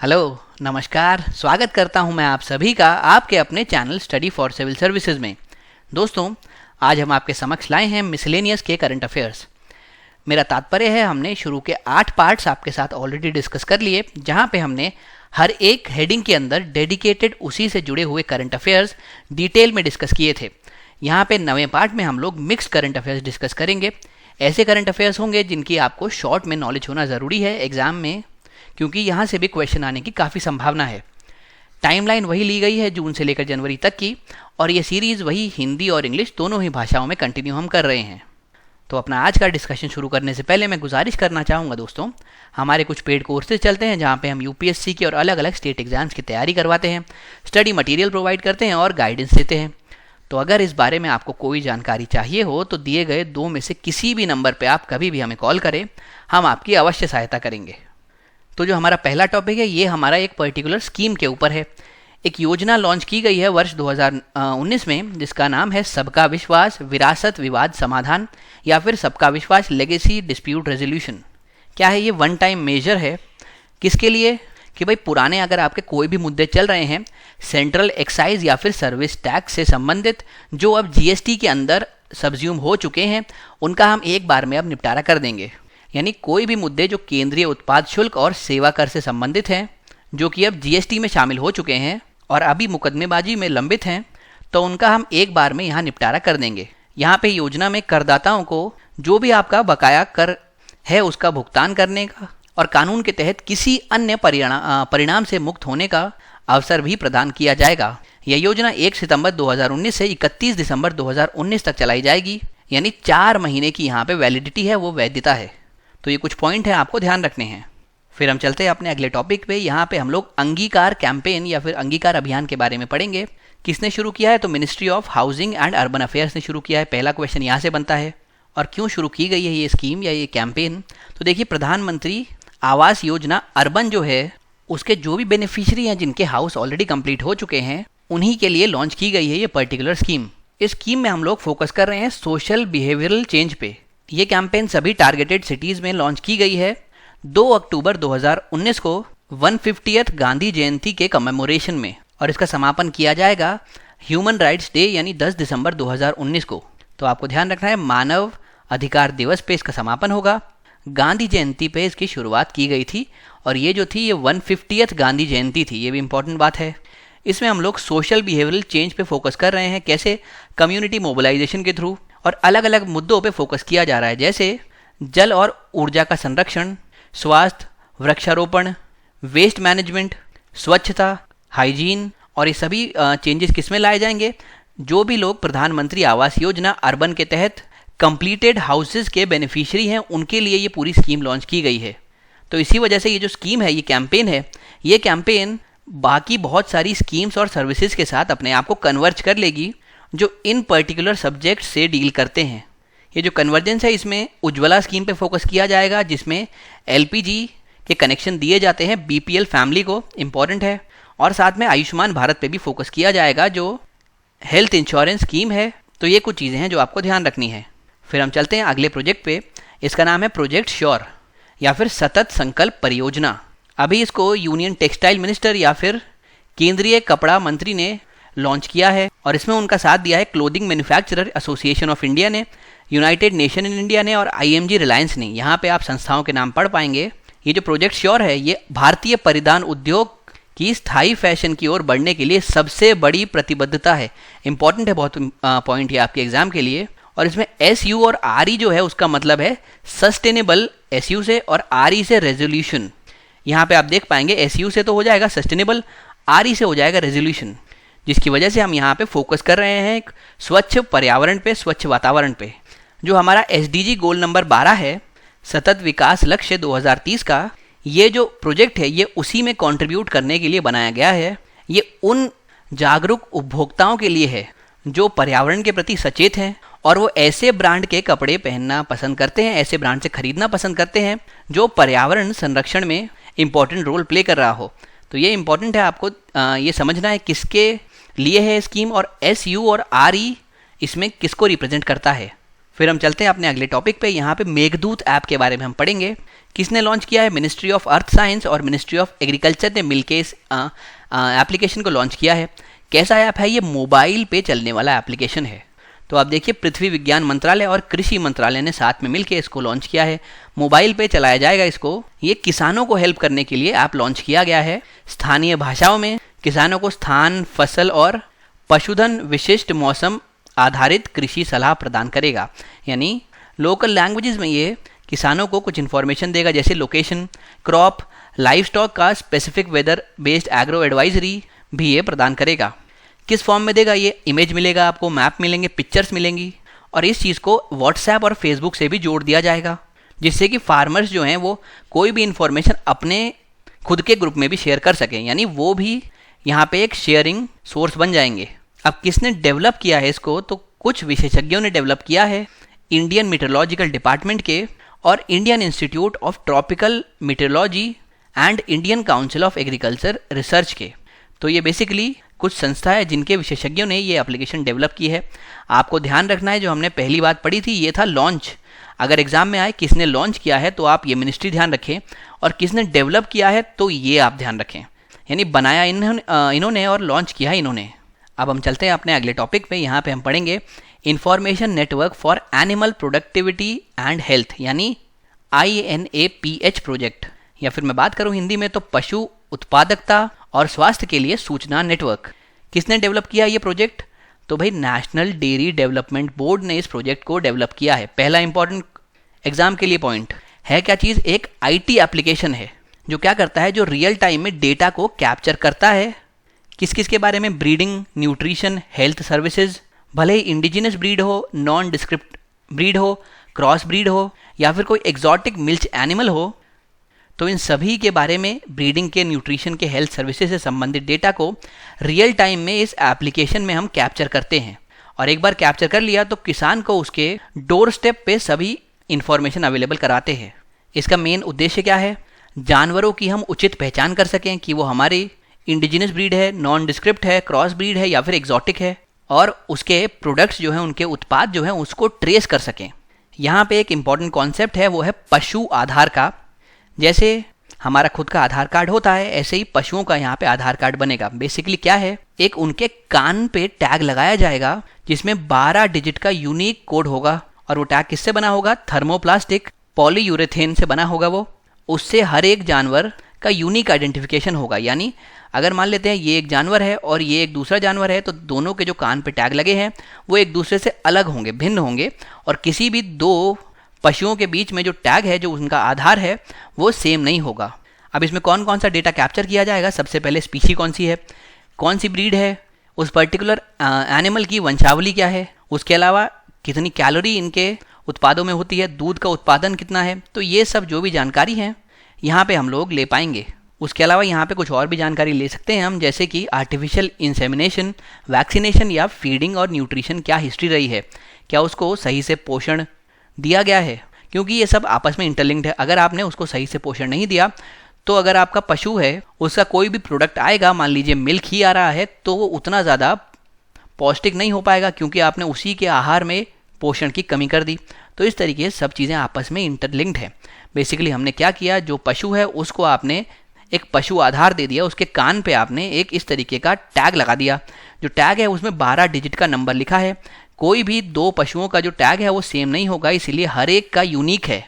Hello, नमस्कार। स्वागत करता हूं मैं आप सभी का आपके अपने channel study for civil services में। दोस्तों, आज हम आपके समक्ष लाए हैं मिसलेनियस के करंट अफेयर्स। मेरा तात्पर्य है हमने शुरू के 8 पार्ट्स आपके साथ ऑलरेडी डिस्कस कर लिए, जहां पे हमने हर एक हेडिंग के अंदर डेडिकेटेड उसी से जुड़े हुए करंट अफेयर्स डिटेल में डिस्कस किए थे। यहाँ पे 9वें पार्ट में हम लोग मिक्स्ड करंट अफेयर्स डिस्कस करेंगे। ऐसे करंट अफेयर्स होंगे जिनकी आपको शॉर्ट में नॉलेज होना ज़रूरी है एग्जाम में, क्योंकि यहाँ से भी क्वेश्चन आने की काफ़ी संभावना है। टाइमलाइन वही ली गई है जून से लेकर जनवरी तक की, और ये सीरीज़ वही हिंदी और इंग्लिश दोनों ही भाषाओं में कंटिन्यू हम कर रहे हैं। तो अपना आज का डिस्कशन शुरू करने से पहले मैं गुजारिश करना चाहूँगा दोस्तों, हमारे कुछ पेड कोर्सेज चलते हैं जहाँ पे हम यूपीएससी के और अलग अलग स्टेट एग्जाम्स की तैयारी करवाते हैं, स्टडी मटेरियल प्रोवाइड करते हैं और गाइडेंस देते हैं। तो अगर इस बारे में आपको कोई जानकारी चाहिए हो तो दिए गए 2 में से किसी भी नंबर पर आप कभी भी हमें कॉल करें, हम आपकी अवश्य सहायता करेंगे। तो जो हमारा पहला टॉपिक है ये हमारा एक पर्टिकुलर स्कीम के ऊपर है। एक योजना लॉन्च की गई है वर्ष 2019 में, जिसका नाम है सबका विश्वास विरासत विवाद समाधान, या फिर सबका विश्वास लेगेसी डिस्प्यूट रेजोल्यूशन। क्या है ये? वन टाइम मेजर है। किसके लिए? कि भाई पुराने अगर आपके कोई भी मुद्दे चल रहे हैं सेंट्रल एक्साइज या फिर सर्विस टैक्स से संबंधित, जो अब जीएसटी के अंदर सब्ज्यूम हो चुके हैं, उनका हम एक बार में अब निपटारा कर देंगे। यानी कोई भी मुद्दे जो केंद्रीय उत्पाद शुल्क और सेवा कर से संबंधित हैं, जो कि अब जीएसटी में शामिल हो चुके हैं और अभी मुकदमेबाजी में लंबित हैं, तो उनका हम एक बार में यहाँ निपटारा कर देंगे। यहाँ पे योजना में करदाताओं को जो भी आपका बकाया कर है उसका भुगतान करने का और कानून के तहत किसी अन्य परिणाम से मुक्त होने का अवसर भी प्रदान किया जाएगा। यह योजना 1 सितंबर 2019 से 31 दिसंबर 2019 तक चलाई जाएगी। यानी 4 महीने की यहाँ पे वैलिडिटी है, वो वैधता है। तो ये कुछ पॉइंट हैं आपको ध्यान रखने हैं। फिर हम चलते हैं अपने अगले टॉपिक पे। यहाँ पे हम लोग अंगीकार कैंपेन या फिर अंगीकार अभियान के बारे में पढ़ेंगे। किसने शुरू किया है? तो ministry of housing and urban affairs ने शुरू किया है। पहला क्वेश्चन यहाँ से बनता है। और क्यों शुरू की गई है ये स्कीम या ये कैंपेन? तो देखिए, प्रधानमंत्री आवास योजना अर्बन जो है उसके जो भी बेनिफिशियरी हैं जिनके हाउस ऑलरेडी कंप्लीट हो चुके हैं, उन्हीं के लिए लॉन्च की गई है ये पर्टिकुलर स्कीम। इस स्कीम में हम लोग फोकस कर रहे हैं सोशल बिहेवियरल चेंज पे। ये कैंपेन सभी टारगेटेड सिटीज़ में लॉन्च की गई है 2 अक्टूबर 2019 को 150th गांधी जयंती के कमेमोरेशन में, और इसका समापन किया जाएगा ह्यूमन राइट्स डे यानी 10 दिसंबर 2019 को। तो आपको ध्यान रखना है, मानव अधिकार दिवस पे इसका समापन होगा। गांधी जयंती पे इसकी शुरुआत की गई थी, और ये जो थी ये 150th गांधी जयंती थी। ये भी इंपॉर्टेंट बात है। इसमें हम लोग सोशल बिहेवियरल चेंज पे फोकस कर रहे हैं। कैसे? कम्युनिटी मोबिलाइजेशन के थ्रू, और अलग अलग मुद्दों पे फोकस किया जा रहा है, जैसे जल और ऊर्जा का संरक्षण, स्वास्थ्य, वृक्षारोपण, वेस्ट मैनेजमेंट, स्वच्छता, हाइजीन। और ये सभी चेंजेस किस में लाए जाएंगे? जो भी लोग प्रधानमंत्री आवास योजना अर्बन के तहत कंप्लीटेड हाउसेज के बेनिफिशियरी हैं, उनके लिए ये पूरी स्कीम लॉन्च की गई है। तो इसी वजह से ये जो स्कीम है, ये कैंपेन है, ये कैंपेन बाकी बहुत सारी स्कीम्स और सर्विसेज के साथ अपने आप को कन्वर्ज कर लेगी जो इन पर्टिकुलर सब्जेक्ट से डील करते हैं। ये जो कन्वर्जेंस है, इसमें उज्ज्वला स्कीम पे फोकस किया जाएगा, जिसमें एलपीजी के कनेक्शन दिए जाते हैं बीपीएल फैमिली को, इम्पॉर्टेंट है। और साथ में आयुष्मान भारत पे भी फोकस किया जाएगा, जो हेल्थ इंश्योरेंस स्कीम है। तो ये कुछ चीज़ें हैं जो आपको ध्यान रखनी है। फिर हम चलते हैं अगले प्रोजेक्ट पे। इसका नाम है प्रोजेक्ट श्योर या फिर सतत संकल्प परियोजना। अभी इसको यूनियन टेक्सटाइल मिनिस्टर या फिर केंद्रीय कपड़ा मंत्री ने लॉन्च किया है, और इसमें उनका साथ दिया है clothing manufacturer association of India ने, यूनाइटेड नेशन इन इंडिया ने और आईएमजी रिलायंस ने। यहाँ पे आप संस्थाओं के नाम पढ़ पाएंगे। ये जो प्रोजेक्ट श्योर है, ये भारतीय परिधान उद्योग की स्थायी फैशन की ओर बढ़ने के लिए सबसे बड़ी प्रतिबद्धता है। इंपॉर्टेंट है बहुत पॉइंट ये आपके एग्जाम के लिए। और इसमें SU और RE जो है उसका मतलब है सस्टेनेबल, SU से, और RE से रेजोल्यूशन। यहाँ पे आप देख पाएंगे SU से तो हो जाएगा सस्टेनेबल, RE से हो जाएगा रेजोल्यूशन, जिसकी वजह से हम यहाँ पे फोकस कर रहे हैं एक स्वच्छ पर्यावरण पे, स्वच्छ वातावरण पे। जो हमारा SDG गोल नंबर 12 है, सतत विकास लक्ष्य 2030 का, ये जो प्रोजेक्ट है ये उसी में कंट्रीब्यूट करने के लिए बनाया गया है। ये उन जागरूक उपभोक्ताओं के लिए है जो पर्यावरण के प्रति सचेत हैं और वो ऐसे ब्रांड के कपड़े पहनना पसंद करते हैं, ऐसे ब्रांड से खरीदना पसंद करते हैं जो पर्यावरण संरक्षण में इम्पॉर्टेंट रोल प्ले कर रहा हो। तो ये इम्पॉर्टेंट है, आपको ये समझना है किसके लिए है स्कीम, और SU और RE इसमें किसको रिप्रेजेंट करता है। फिर हम चलते हैं अपने अगले टॉपिक पे। यहाँ पे मेघदूत ऐप के बारे में हम पढ़ेंगे। किसने लॉन्च किया है? मिनिस्ट्री ऑफ अर्थ साइंस और मिनिस्ट्री ऑफ एग्रीकल्चर ने मिलकर इस एप्लीकेशन को लॉन्च किया है। कैसा ऐप है ये? मोबाइल पे चलने वाला एप्लीकेशन है। तो आप देखिए, पृथ्वी विज्ञान मंत्रालय और कृषि मंत्रालय ने साथ में मिलकर इसको लॉन्च किया है। मोबाइल पे चलाया जाएगा इसको। ये किसानों को हेल्प करने के लिए ऐप लॉन्च किया गया है। स्थानीय भाषाओं में किसानों को स्थान, फसल और पशुधन विशिष्ट मौसम आधारित कृषि सलाह प्रदान करेगा। यानी लोकल लैंग्वेजेस में ये किसानों को कुछ इन्फॉर्मेशन देगा, जैसे लोकेशन, क्रॉप, लाइव स्टॉक का specific weather based agro advisory भी ये प्रदान करेगा। किस फॉर्म में देगा? ये इमेज मिलेगा आपको, मैप मिलेंगे, पिक्चर्स मिलेंगी, और इस चीज़ को व्हाट्सएप और फेसबुक से भी जोड़ दिया जाएगा, जिससे कि फार्मर्स जो हैं वो कोई भी इन्फॉर्मेशन अपने खुद के ग्रुप में भी शेयर कर सकें। यानी वो भी यहाँ पे एक शेयरिंग सोर्स बन जाएंगे। अब किसने डेवलप किया है इसको? तो कुछ विशेषज्ञों ने डेवलप किया है, इंडियन मीटरोलॉजिकल डिपार्टमेंट के और Indian institute of tropical meteorology and Indian council of agriculture research के। तो ये बेसिकली कुछ संस्था है जिनके विशेषज्ञों ने ये एप्लीकेशन डेवलप की है। आपको ध्यान रखना है, जो हमने पहली बात पढ़ी थी ये था लॉन्च। अगर एग्जाम में आए किसने लॉन्च किया है तो आप ये मिनिस्ट्री ध्यान रखें, और किसने डेवलप किया है तो ये आप ध्यान रखें। यानी बनाया इन्होंने और लॉन्च किया है इन्होंने। अब हम चलते हैं अपने अगले टॉपिक पे। यहाँ पे हम पढ़ेंगे information network for animal productivity and health, यानी INAPH प्रोजेक्ट, या फिर मैं बात करूँ हिंदी में तो पशु उत्पादकता और स्वास्थ्य के लिए सूचना नेटवर्क। किसने डेवलप किया ये प्रोजेक्ट? तो भाई नेशनल डेयरी डेवलपमेंट बोर्ड ने इस प्रोजेक्ट को डेवलप किया है। पहला इंपॉर्टेंट एग्जाम के लिए पॉइंट है क्या चीज़? एक IT एप्लीकेशन है जो क्या करता है, जो रियल टाइम में डेटा को कैप्चर करता है। किस किस के बारे में? ब्रीडिंग, न्यूट्रिशन, हेल्थ सर्विसेज, भले ही इंडिजिनस ब्रीड हो, नॉन डिस्क्रिप्ट ब्रीड हो, क्रॉस ब्रीड हो, या फिर कोई एग्जॉटिक मिल्च एनिमल हो, तो इन सभी के बारे में ब्रीडिंग के, न्यूट्रिशन के, हेल्थ सर्विसेज से संबंधित डेटा को रियल टाइम में इस एप्लीकेशन में हम कैप्चर करते हैं। और एक बार कैप्चर कर लिया तो किसान को उसके डोर स्टेप पे सभी इंफॉर्मेशन अवेलेबल कराते हैं। इसका मेन उद्देश्य क्या है? जानवरों की हम उचित पहचान कर सकें कि वो हमारी इंडिजिनस ब्रीड है, नॉन डिस्क्रिप्ट है, क्रॉस ब्रीड है या फिर एग्जॉटिक है, और उसके प्रोडक्ट्स जो हैं, उनके उत्पाद जो हैं उसको ट्रेस कर सकें। यहाँ पे एक इम्पॉर्टेंट कॉन्सेप्ट है, वो है पशु आधार का। जैसे हमारा खुद का आधार कार्ड होता है, ऐसे ही पशुओं का यहाँ पे आधार कार्ड बनेगा। बेसिकली क्या है, एक उनके कान पे टैग लगाया जाएगा जिसमें 12 डिजिट का यूनिक कोड होगा, और वो टैग किससे बना होगा? थर्मोप्लास्टिक पॉलीयूरेथेन से बना होगा वो। उससे हर एक जानवर का यूनिक आइडेंटिफिकेशन होगा। यानी अगर मान लेते हैं ये एक जानवर है और ये एक दूसरा जानवर है, तो दोनों के जो कान पे टैग लगे हैं वो एक दूसरे से अलग होंगे, भिन्न होंगे, और किसी भी दो पशुओं के बीच में जो टैग है, जो उनका आधार है, वो सेम नहीं होगा। अब इसमें कौन कौन सा डेटा कैप्चर किया जाएगा? सबसे पहले स्पीशी कौन सी है, कौन सी ब्रीड है, उस पर्टिकुलर एनिमल की वंशावली क्या है, उसके अलावा कितनी कैलोरी इनके उत्पादों में होती है, दूध का उत्पादन कितना है। तो ये सब जो भी जानकारी है यहाँ पे हम लोग ले पाएंगे। उसके अलावा यहाँ पे कुछ और भी जानकारी ले सकते हैं हम, जैसे कि आर्टिफिशियल इंसेमिनेशन, वैक्सीनेशन या फीडिंग और न्यूट्रिशन क्या हिस्ट्री रही है, क्या उसको सही से पोषण दिया गया है, क्योंकि ये सब आपस में इंटरलिंक्ड है। अगर आपने उसको सही से पोषण नहीं दिया तो अगर आपका पशु है उसका कोई भी प्रोडक्ट आएगा, मान लीजिए मिल्क ही आ रहा है, तो वो उतना ज़्यादा पौष्टिक नहीं हो पाएगा, क्योंकि आपने उसी के आहार में पोषण की कमी कर दी। तो इस तरीके से सब चीज़ें आपस में इंटरलिंक्ड है। बेसिकली हमने क्या किया, जो पशु है उसको आपने एक पशु आधार दे दिया, उसके कान पे आपने एक इस तरीके का टैग लगा दिया। जो टैग है उसमें 12 डिजिट का नंबर लिखा है। कोई भी दो पशुओं का जो टैग है वो सेम नहीं होगा, इसीलिए हर एक का यूनिक है।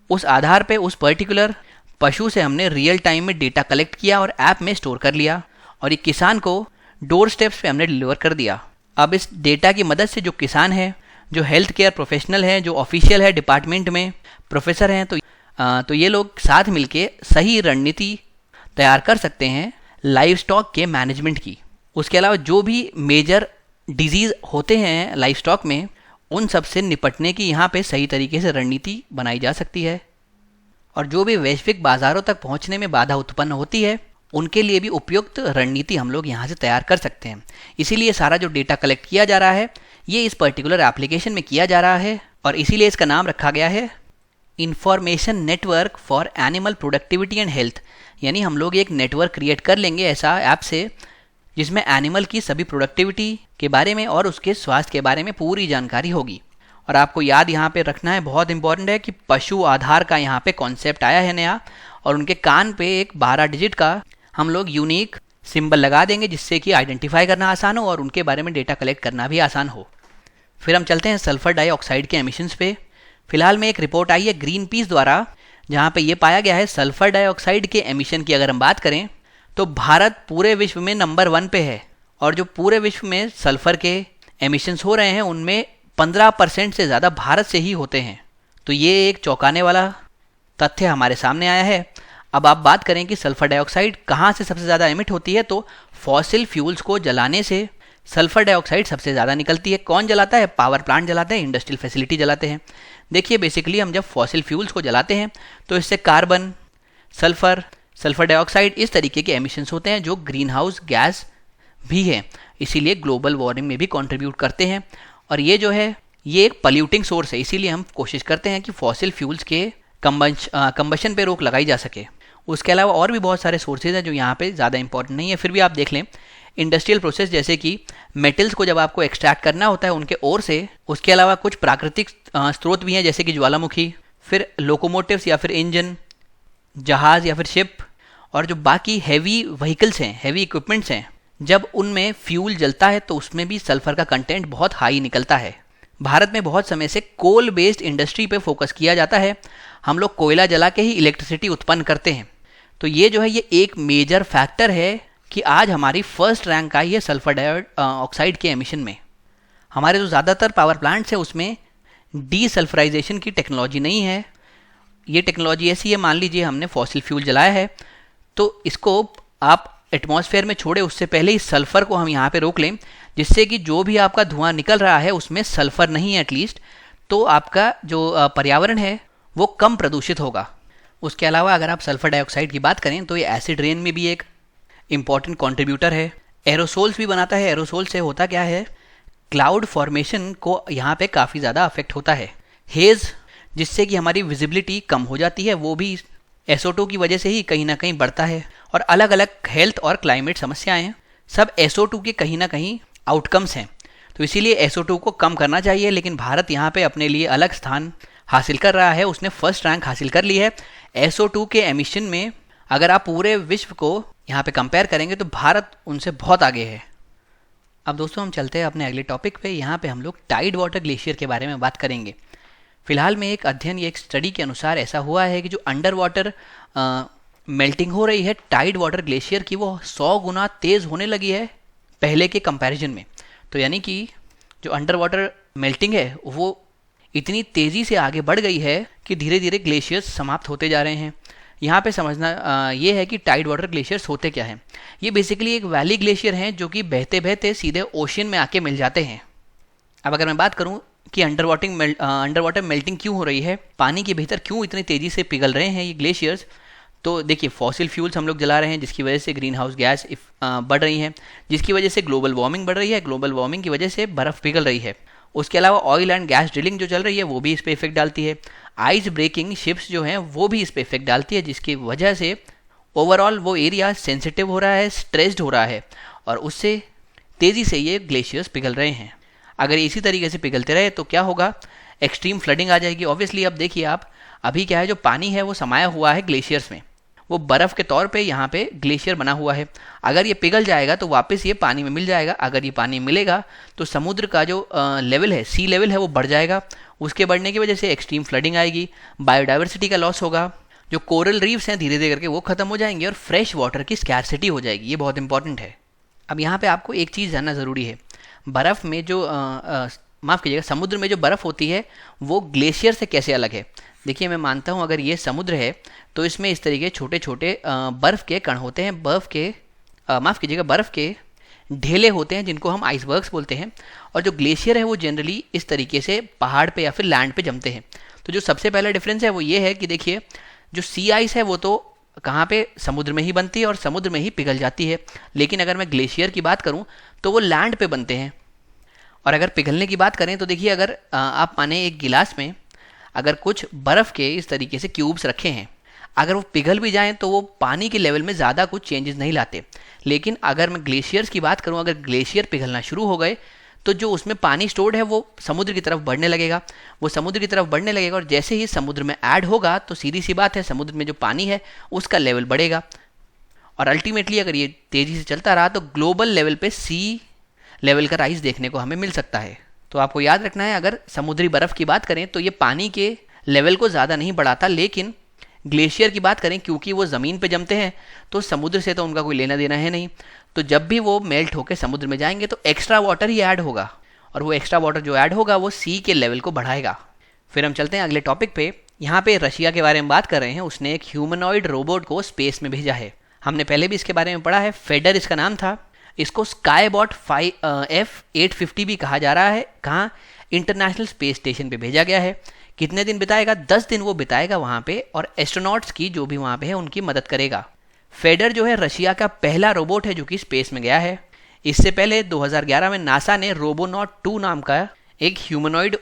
उस आधार पे उस पर्टिकुलर पशु से हमने रियल टाइम में डेटा कलेक्ट किया और ऐप में स्टोर कर लिया, और ये किसान को डोर स्टेप्स पे हमने डिलीवर कर दिया। अब इस डेटा की मदद से जो किसान है, जो हेल्थ केयर प्रोफेशनल है, जो ऑफिशियल है डिपार्टमेंट में, प्रोफेसर हैं, तो ये लोग साथ मिलके सही रणनीति तैयार कर सकते हैं लाइव स्टॉक के मैनेजमेंट की। उसके अलावा जो भी मेजर डिजीज़ होते हैं लाइव स्टॉक में, उन सब से निपटने की यहाँ पे सही तरीके से रणनीति बनाई जा सकती है। और जो भी वैश्विक बाज़ारों तक पहुँचने में बाधा उत्पन्न होती है, उनके लिए भी उपयुक्त रणनीति हम लोग यहाँ से तैयार कर सकते हैं। इसीलिए सारा जो डेटा कलेक्ट किया जा रहा है ये इस पर्टिकुलर एप्लीकेशन में किया जा रहा है, और इसीलिए इसका नाम रखा गया है information network for animal productivity and health. यानी हम लोग एक नेटवर्क क्रिएट कर लेंगे ऐसा ऐप से, जिसमें एनिमल की सभी प्रोडक्टिविटी के बारे में और उसके स्वास्थ्य के बारे में पूरी जानकारी होगी। और आपको याद यहाँ पे रखना है, बहुत इंपॉर्टेंट है, कि पशु आधार का यहाँ पे कॉन्सेप्ट आया है नया, और उनके कान पे एक 12 डिजिट का हम लोग यूनिक सिंबल लगा देंगे जिससे कि आइडेंटिफाई करना आसान हो और उनके बारे में डेटा कलेक्ट करना भी आसान हो। फिर हम चलते हैं सल्फर डाइऑक्साइड के एमिशंस पे। फिलहाल में एक रिपोर्ट आई है ग्रीन पीस द्वारा, जहाँ पे ये पाया गया है सल्फर डाइऑक्साइड के एमिशन की अगर हम बात करें तो भारत पूरे विश्व में नंबर 1 पे है, और जो पूरे विश्व में सल्फर के एमिशंस हो रहे हैं उनमें 15% से ज़्यादा भारत से ही होते हैं। तो ये एक चौंकाने वाला तथ्य हमारे सामने आया है। अब आप बात करें कि सल्फर डाइऑक्साइड कहाँ से सबसे ज़्यादा एमिट होती है, तो फॉसिल फ्यूल्स को जलाने से सल्फर डाइऑक्साइड सबसे ज़्यादा निकलती है। कौन जलाता है? पावर प्लांट जलाते हैं, इंडस्ट्रियल फैसिलिटी जलाते हैं। देखिए बेसिकली हम जब फॉसिल फ्यूल्स को जलाते हैं तो इससे कार्बन, सल्फर डाइऑक्साइड इस तरीके के एमिशंस होते हैं जो ग्रीन हाउस गैस भी है, इसीलिए ग्लोबल वार्मिंग में भी कंट्रीब्यूट करते हैं। और ये जो है ये एक पॉल्यूटिंग सोर्स है, इसीलिए हम कोशिश करते हैं कि फॉसिल फ्यूल्स के कंबशन पे रोक लगाई जा सके। उसके अलावा और भी बहुत सारे सोर्सेज हैं जो यहाँ पे ज़्यादा इंपॉर्टेंट नहीं है, फिर भी आप देख लें इंडस्ट्रियल प्रोसेस, जैसे कि मेटल्स को जब आपको एक्सट्रैक्ट करना होता है उनके ओर से, उसके अलावा कुछ प्राकृतिक स्रोत भी हैं जैसे कि ज्वालामुखी, फिर लोकोमोटिव्स या फिर इंजन, जहाज़ या फिर शिप, और जो बाकी हैवी व्हीकल्स हैं, हैवी इक्विपमेंट्स हैं, जब उनमें फ्यूल जलता है तो उसमें भी सल्फर का कंटेंट बहुत हाई निकलता है। भारत में बहुत समय से कोल बेस्ड इंडस्ट्री पे फोकस किया जाता है, हम लोग कोयला जला के ही इलेक्ट्रिसिटी उत्पन्न करते हैं। तो ये जो है ये एक मेजर फैक्टर है कि आज हमारी फर्स्ट रैंक आई है सल्फर डाइऑक्साइड के एमिशन में। हमारे जो ज़्यादातर पावर प्लांट्स है उसमें डीसल्फराइजेशन की टेक्नोलॉजी नहीं है। ये टेक्नोलॉजी ऐसी है, मान लीजिए हमने फॉसिल फ्यूल जलाया है तो इसको आप एटमॉस्फेयर में छोड़े उससे पहले ही सल्फर को हम यहाँ पे रोक लें, जिससे कि जो भी आपका धुआं निकल रहा है उसमें सल्फर नहीं है एटलीस्ट, तो आपका जो पर्यावरण है वो कम प्रदूषित होगा। उसके अलावा अगर आप सल्फर डाइऑक्साइड की बात करें तो ये एसिड रेन में भी एक इम्पॉर्टेंट कंट्रीब्यूटर है। एरोसोल्स भी बनाता है। एरोसोल से होता क्या है, क्लाउड फॉर्मेशन को यहाँ पे काफ़ी ज़्यादा अफेक्ट होता है। हेज़, जिससे कि हमारी विजिबिलिटी कम हो जाती है, वो भी SO2 की वजह से ही कहीं ना कहीं बढ़ता है। और अलग अलग हेल्थ और क्लाइमेट समस्याएं सब SO2 के कहीं ना कहीं आउटकम्स हैं। तो इसीलिए SO2 को कम करना चाहिए, लेकिन भारत यहाँ पे अपने लिए अलग स्थान हासिल कर रहा है। उसने फर्स्ट रैंक हासिल कर ली है SO2 के एमिशन में। अगर आप पूरे विश्व को यहाँ पे कंपेयर करेंगे तो भारत उनसे बहुत आगे है। अब दोस्तों हम चलते हैं अपने अगले टॉपिक पे। यहाँ पे हम लोग टाइड वाटर ग्लेशियर के बारे में बात करेंगे। फिलहाल में एक अध्ययन या एक स्टडी के अनुसार ऐसा हुआ है कि जो अंडर वाटर मेल्टिंग हो रही है टाइड वाटर ग्लेशियर की, वो 100 गुना तेज़ होने लगी है पहले के कंपैरिजन में। तो यानी कि जो अंडर वाटर मेल्टिंग है वो इतनी तेज़ी से आगे बढ़ गई है कि धीरे धीरे ग्लेशियर्स समाप्त होते जा रहे हैं। यहाँ पे समझना ये है कि टाइड वाटर ग्लेशियर्स होते क्या हैं। ये बेसिकली एक वैली ग्लेशियर हैं जो कि बहते बहते सीधे ओशन में आके मिल जाते हैं। अब अगर मैं बात करूँ कि अंडर वाटर मेल्टिंग क्यों हो रही है, पानी के भीतर क्यों इतनी तेज़ी से पिघल रहे हैं ये ग्लेशियर्स, तो देखिए फॉसिल फ्यूल्स हम लोग जला रहे हैं जिसकी वजह से ग्रीन हाउस गैस बढ़ रही है, जिसकी वजह से ग्लोबल वार्मिंग बढ़ रही है, ग्लोबल वार्मिंग की वजह से बर्फ़ पिघल रही है। उसके अलावा ऑयल एंड गैस ड्रिलिंग जो चल रही है वो भी इस पर इफेक्ट डालती है। आइस ब्रेकिंग शिप्स जो हैं वो भी इस पर इफेक्ट डालती है, जिसकी वजह से ओवरऑल वो एरिया सेंसिटिव हो रहा है, स्ट्रेस्ड हो रहा है, और उससे तेज़ी से ये ग्लेशियर्स पिघल रहे हैं। अगर इसी तरीके से पिघलते रहे तो क्या होगा, एक्सट्रीम फ्लडिंग आ जाएगी। ऑब्वियसली अब देखिए आप, अभी क्या है, जो पानी है वो समाया हुआ है ग्लेशियर्स में, वो बर्फ़ के तौर पे यहाँ पे ग्लेशियर बना हुआ है। अगर ये पिघल जाएगा तो वापस ये पानी में मिल जाएगा। अगर ये पानी मिलेगा तो समुद्र का जो लेवल है, सी लेवल है, वो बढ़ जाएगा। उसके बढ़ने की वजह से एक्सट्रीम फ्लडिंग आएगी, बायोडाइवर्सिटी का लॉस होगा, जो कोरल रीफ्स हैं धीरे धीरे करके वो ख़त्म हो जाएंगे, और फ्रेश वाटर की स्कैरसिटी हो जाएगी। ये बहुत इंपॉर्टेंट है। अब यहाँ पे आपको एक चीज़ जानना ज़रूरी है, बर्फ़ में जो माफ़ कीजिएगा, समुद्र में जो बर्फ़ होती है वो ग्लेशियर से कैसे अलग है। देखिए मैं मानता हूँ अगर ये समुद्र है तो इसमें इस तरीके छोटे छोटे बर्फ़ के कण होते हैं, बर्फ़ के ढेले होते हैं जिनको हम आइसबर्ग्स बोलते हैं। और जो ग्लेशियर है वो जनरली इस तरीके से पहाड़ पे या फिर लैंड पे जमते हैं। तो जो सबसे पहला डिफरेंस है वो ये है कि देखिए जो सी आइस है वो तो कहाँ पे, समुद्र में ही बनती है और समुद्र में ही पिघल जाती है। लेकिन अगर मैं ग्लेशियर की बात करूँ तो वो लैंड पे बनते हैं। और अगर पिघलने की बात करें तो देखिए अगर आप माने एक गिलास में अगर कुछ बर्फ़ के इस तरीके से क्यूब्स रखे हैं, अगर वो पिघल भी जाएं तो वो पानी के लेवल में ज़्यादा कुछ चेंजेस नहीं लाते। लेकिन अगर मैं ग्लेशियर्स की बात करूं, अगर ग्लेशियर पिघलना शुरू हो गए तो जो उसमें पानी स्टोर्ड है वो समुद्र की तरफ बढ़ने लगेगा, वो समुद्र की तरफ बढ़ने लगेगा और जैसे ही समुद्र में ऐड होगा तो सीधी सी बात है समुद्र में जो पानी है उसका लेवल बढ़ेगा और अल्टीमेटली अगर ये तेज़ी से चलता रहा तो ग्लोबल लेवल पे सी लेवल का राइज देखने को हमें मिल सकता है। तो आपको याद रखना है, अगर समुद्री बर्फ़ की बात करें तो ये पानी के लेवल को ज़्यादा नहीं बढ़ाता, लेकिन ग्लेशियर की बात करें क्योंकि वो ज़मीन पे जमते हैं तो समुद्र से तो उनका कोई लेना देना है नहीं, तो जब भी वो मेल्ट होकर समुद्र में जाएंगे तो एक्स्ट्रा वाटर ही ऐड होगा और वो एक्स्ट्रा वाटर जो ऐड होगा वो सी के लेवल को बढ़ाएगा। फिर हम चलते हैं अगले टॉपिक पे। यहाँ पे रशिया के बारे में बात कर रहे हैं। उसने एक ह्यूमनॉइड रोबोट को स्पेस में भेजा है। हमने पहले भी इसके बारे में पढ़ा है, फेडर इसका नाम था। इसको स्काईबॉट F850 भी कहा जा रहा है। कहाँ? इंटरनेशनल स्पेस स्टेशन पे भेजा गया है। कितने दिन बिताएगा? 10 दिन वो बिताएगा वहाँ पे और एस्ट्रोनॉट्स की जो भी वहाँ पे है उनकी मदद करेगा। फेडर जो है रशिया का पहला रोबोट है जो कि स्पेस में गया है। इससे पहले 2011 में नासा ने रोबोनॉट 2 नाम का एक ह्यूमनॉइड